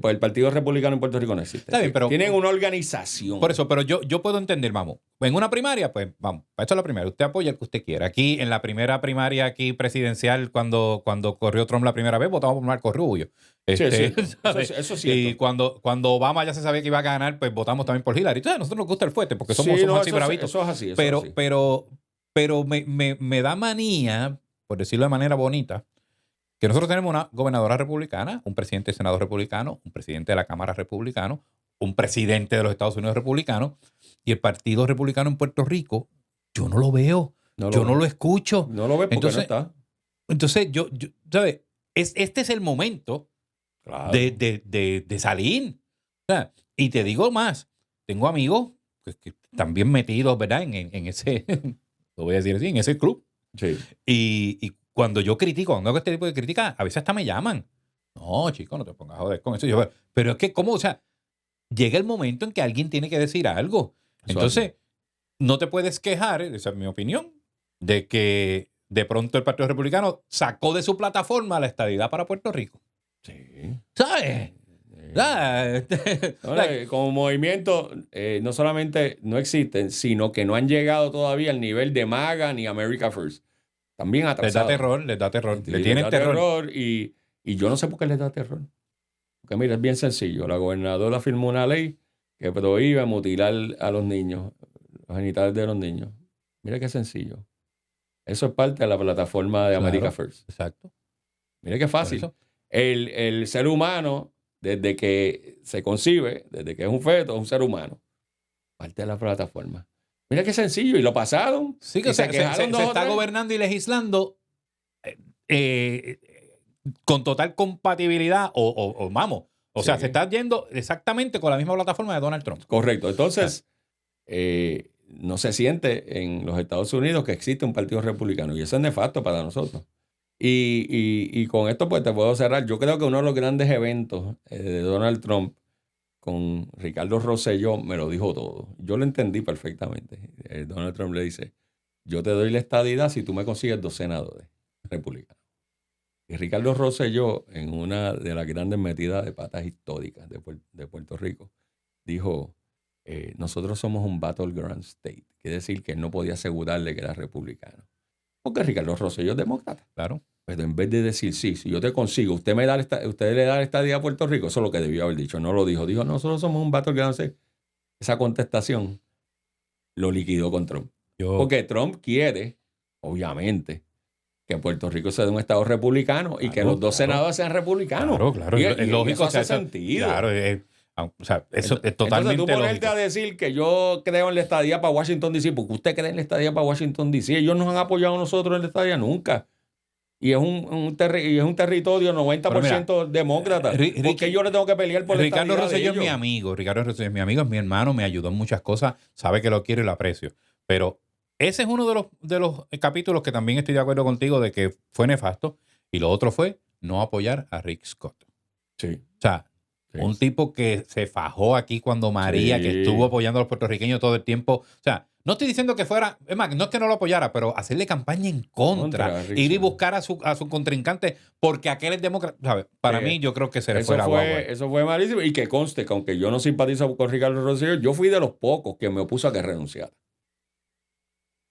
Pues el Partido Republicano en Puerto Rico no existe. Está bien, pero tienen una organización. Por eso, pero yo puedo entender, vamos. En una primaria, pues vamos. Esto es la primaria. Usted apoya el que usted quiera. Aquí, en la primera primaria aquí presidencial, cuando corrió Trump la primera vez, votamos por Marco Rubio. Sí. Eso sí. Y cuando Obama ya se sabía que iba a ganar, pues votamos también por Hillary. Entonces, a nosotros nos gusta el fuerte porque somos así bravitos. Eso es así. Pero me da manía, por decirlo de manera bonita, que nosotros tenemos una gobernadora republicana, un presidente del Senado republicano, un presidente de la Cámara republicano, un presidente de los Estados Unidos republicano, y el Partido Republicano en Puerto Rico, yo no lo veo, no lo escucho. No lo ves porque no está. Entonces, yo ¿sabes? Este es el momento de salir. O sea, y te digo más, tengo amigos que están bien metidos, ¿verdad? En ese, lo voy a decir así, en ese club. Sí. Y cuando yo critico, cuando hago este tipo de críticas, a veces hasta me llaman. No, chico, no te pongas a joder con eso. Pero es que, ¿cómo? O sea, llega el momento en que alguien tiene que decir algo. Entonces, no te puedes quejar, esa es mi opinión, de que de pronto el Partido Republicano sacó de su plataforma la estadidad para Puerto Rico. Sí. ¿Sabes? Como movimiento, no solamente no existen, sino que no han llegado todavía al nivel de MAGA ni America First. También atrasado. Les da terror. Le tienen terror. Y yo no sé por qué les da terror. Porque mira, es bien sencillo. La gobernadora firmó una ley que prohíbe mutilar a los niños, los genitales de los niños. Mira qué sencillo. Eso es parte de la plataforma de America First. Exacto. Mira qué fácil. El ser humano, desde que se concibe, desde que es un feto, es un ser humano. Parte de la plataforma. Mira qué sencillo. Y lo pasaron. Sí, que se está gobernando y legislando con total compatibilidad vamos. O sea, se está yendo exactamente con la misma plataforma de Donald Trump. Correcto. Entonces, no se siente en los Estados Unidos que existe un partido republicano. Y eso es nefasto para nosotros. Y con esto pues te puedo cerrar. Yo creo que uno de los grandes eventos de Donald Trump con Ricardo Rosselló me lo dijo todo. Yo lo entendí perfectamente. Donald Trump le dice, yo te doy la estadidad si tú me consigues 2 senadores republicanos. Y Ricardo Rosselló, en una de las grandes metidas de patas históricas de Puerto Rico, dijo, nosotros somos un battleground state. Quiere decir que él no podía asegurarle que era republicano. Porque Ricardo Rosselló es demócrata. Claro. Pero en vez de decir, sí, si yo te consigo, usted le da la estadía a Puerto Rico, eso es lo que debió haber dicho. No lo dijo. Dijo, nosotros somos un battleground state. Esa contestación lo liquidó con Trump. Porque Trump quiere, obviamente, que Puerto Rico sea de un estado republicano y que los 2 senadores sean republicanos. Claro. Es lógico, eso hace sentido. Claro, o sea, eso es totalmente entonces tú ponerte a decir que yo creo en la estadía para Washington D.C. porque usted cree en la estadía para Washington D.C. Ellos nos han apoyado a nosotros en la estadía nunca. Y es un territorio 90% demócrata. Porque yo le tengo que pelear por la estadía. Ricardo Rosselló es mi amigo. Ricardo Rosselló es mi amigo, es mi hermano, me ayudó en muchas cosas. Sabe que lo quiero y lo aprecio. Pero ese es uno de los capítulos que también estoy de acuerdo contigo de que fue nefasto. Y lo otro fue no apoyar a Rick Scott. Sí. O sea, un tipo que se fajó aquí cuando María, que estuvo apoyando a los puertorriqueños todo el tiempo. O sea, no estoy diciendo que fuera, es más, no es que no lo apoyara, pero hacerle campaña en contra, ir y buscar a su contrincante porque aquel es demócrata. ¿Sabes? Para mí, yo creo que se le fue la guagua. Eso fue malísimo. Y que conste que aunque yo no simpatizo con Ricardo Rosselló, yo fui de los pocos que me opuso a que renunciara.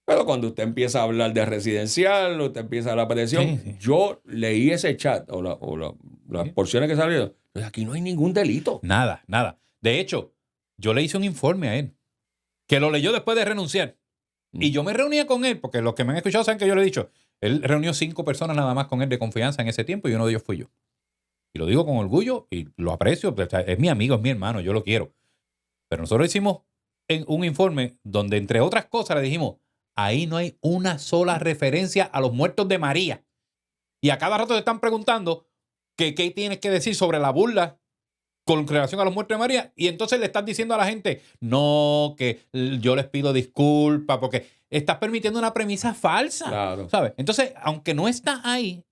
Pero cuando usted empieza a hablar de residencial, usted empieza a la presión, yo leí ese chat o las porciones que salieron. Pues aquí no hay ningún delito. Nada. De hecho, yo le hice un informe a él, que lo leyó después de renunciar. Y yo me reunía con él, porque los que me han escuchado saben que yo le he dicho, él reunió 5 personas nada más con él de confianza en ese tiempo y uno de ellos fui yo. Y lo digo con orgullo y lo aprecio, es mi amigo, es mi hermano, yo lo quiero. Pero nosotros hicimos un informe donde, entre otras cosas, le dijimos, ahí no hay una sola referencia a los muertos de María. Y a cada rato te están preguntando qué tienes que decir sobre la burla con relación a los muertos de María. Y entonces le estás diciendo a la gente, no, que yo les pido disculpas, porque estás permitiendo una premisa falsa. Claro. ¿Sabes? Entonces, aunque no está ahí,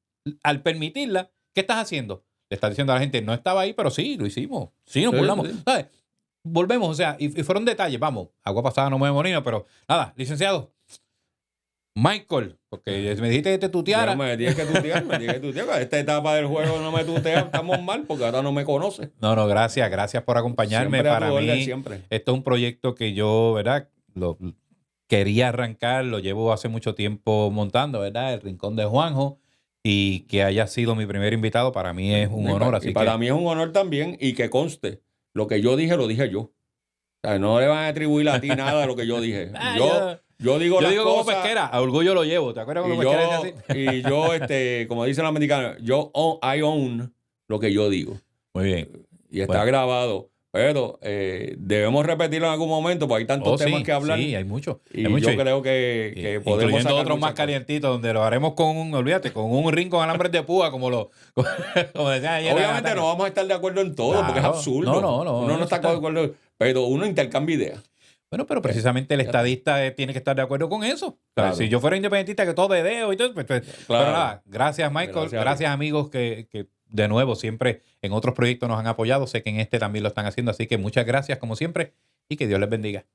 al permitirla, ¿qué estás haciendo? Le estás diciendo a la gente, no estaba ahí, pero sí, lo hicimos. Sí, nos burlamos. Sí. ¿Sabes? Volvemos, o sea, y fueron detalles. Vamos, agua pasada no mueve molino, pero nada, licenciado. Michael, porque me dijiste que te tuteara. No, me tienes que tutear. Esta etapa del juego no me tutea, estamos mal porque ahora no me conoces. No, gracias por acompañarme. Siempre para mí, siempre. Esto es un proyecto que yo, ¿verdad? Lo quería arrancar, lo llevo hace mucho tiempo montando, ¿verdad? El Rincón de Juanjo. Y que haya sido mi primer invitado, para mí es un honor. Así para mí es un honor también, y que conste, lo que yo dije, lo dije yo. O sea, no le van a atribuir a ti nada de lo que yo dije. Yo digo las como cosas, Pesquera, a orgullo lo llevo. ¿Te acuerdas cómo Pesquera dice así? Y yo, como dicen los americanos, I own lo que yo digo. Muy bien. Y está grabado. Pero debemos repetirlo en algún momento, porque hay tantos temas que hablar. Sí, hay mucho. Y yo creo que podemos incluyendo sacar otros más calientitos, donde lo haremos con un ring con alambres de púa, como decían ayer. Obviamente no vamos a estar de acuerdo en todo, porque es absurdo. Uno no está de acuerdo, pero uno intercambia ideas. Bueno, pero precisamente el estadista tiene que estar de acuerdo con eso. Claro. Si yo fuera independentista, que todo dedeo y todo. Pero nada, gracias, Michael. Gracias amigos, que de nuevo siempre en otros proyectos nos han apoyado. Sé que en este también lo están haciendo. Así que muchas gracias, como siempre, y que Dios les bendiga.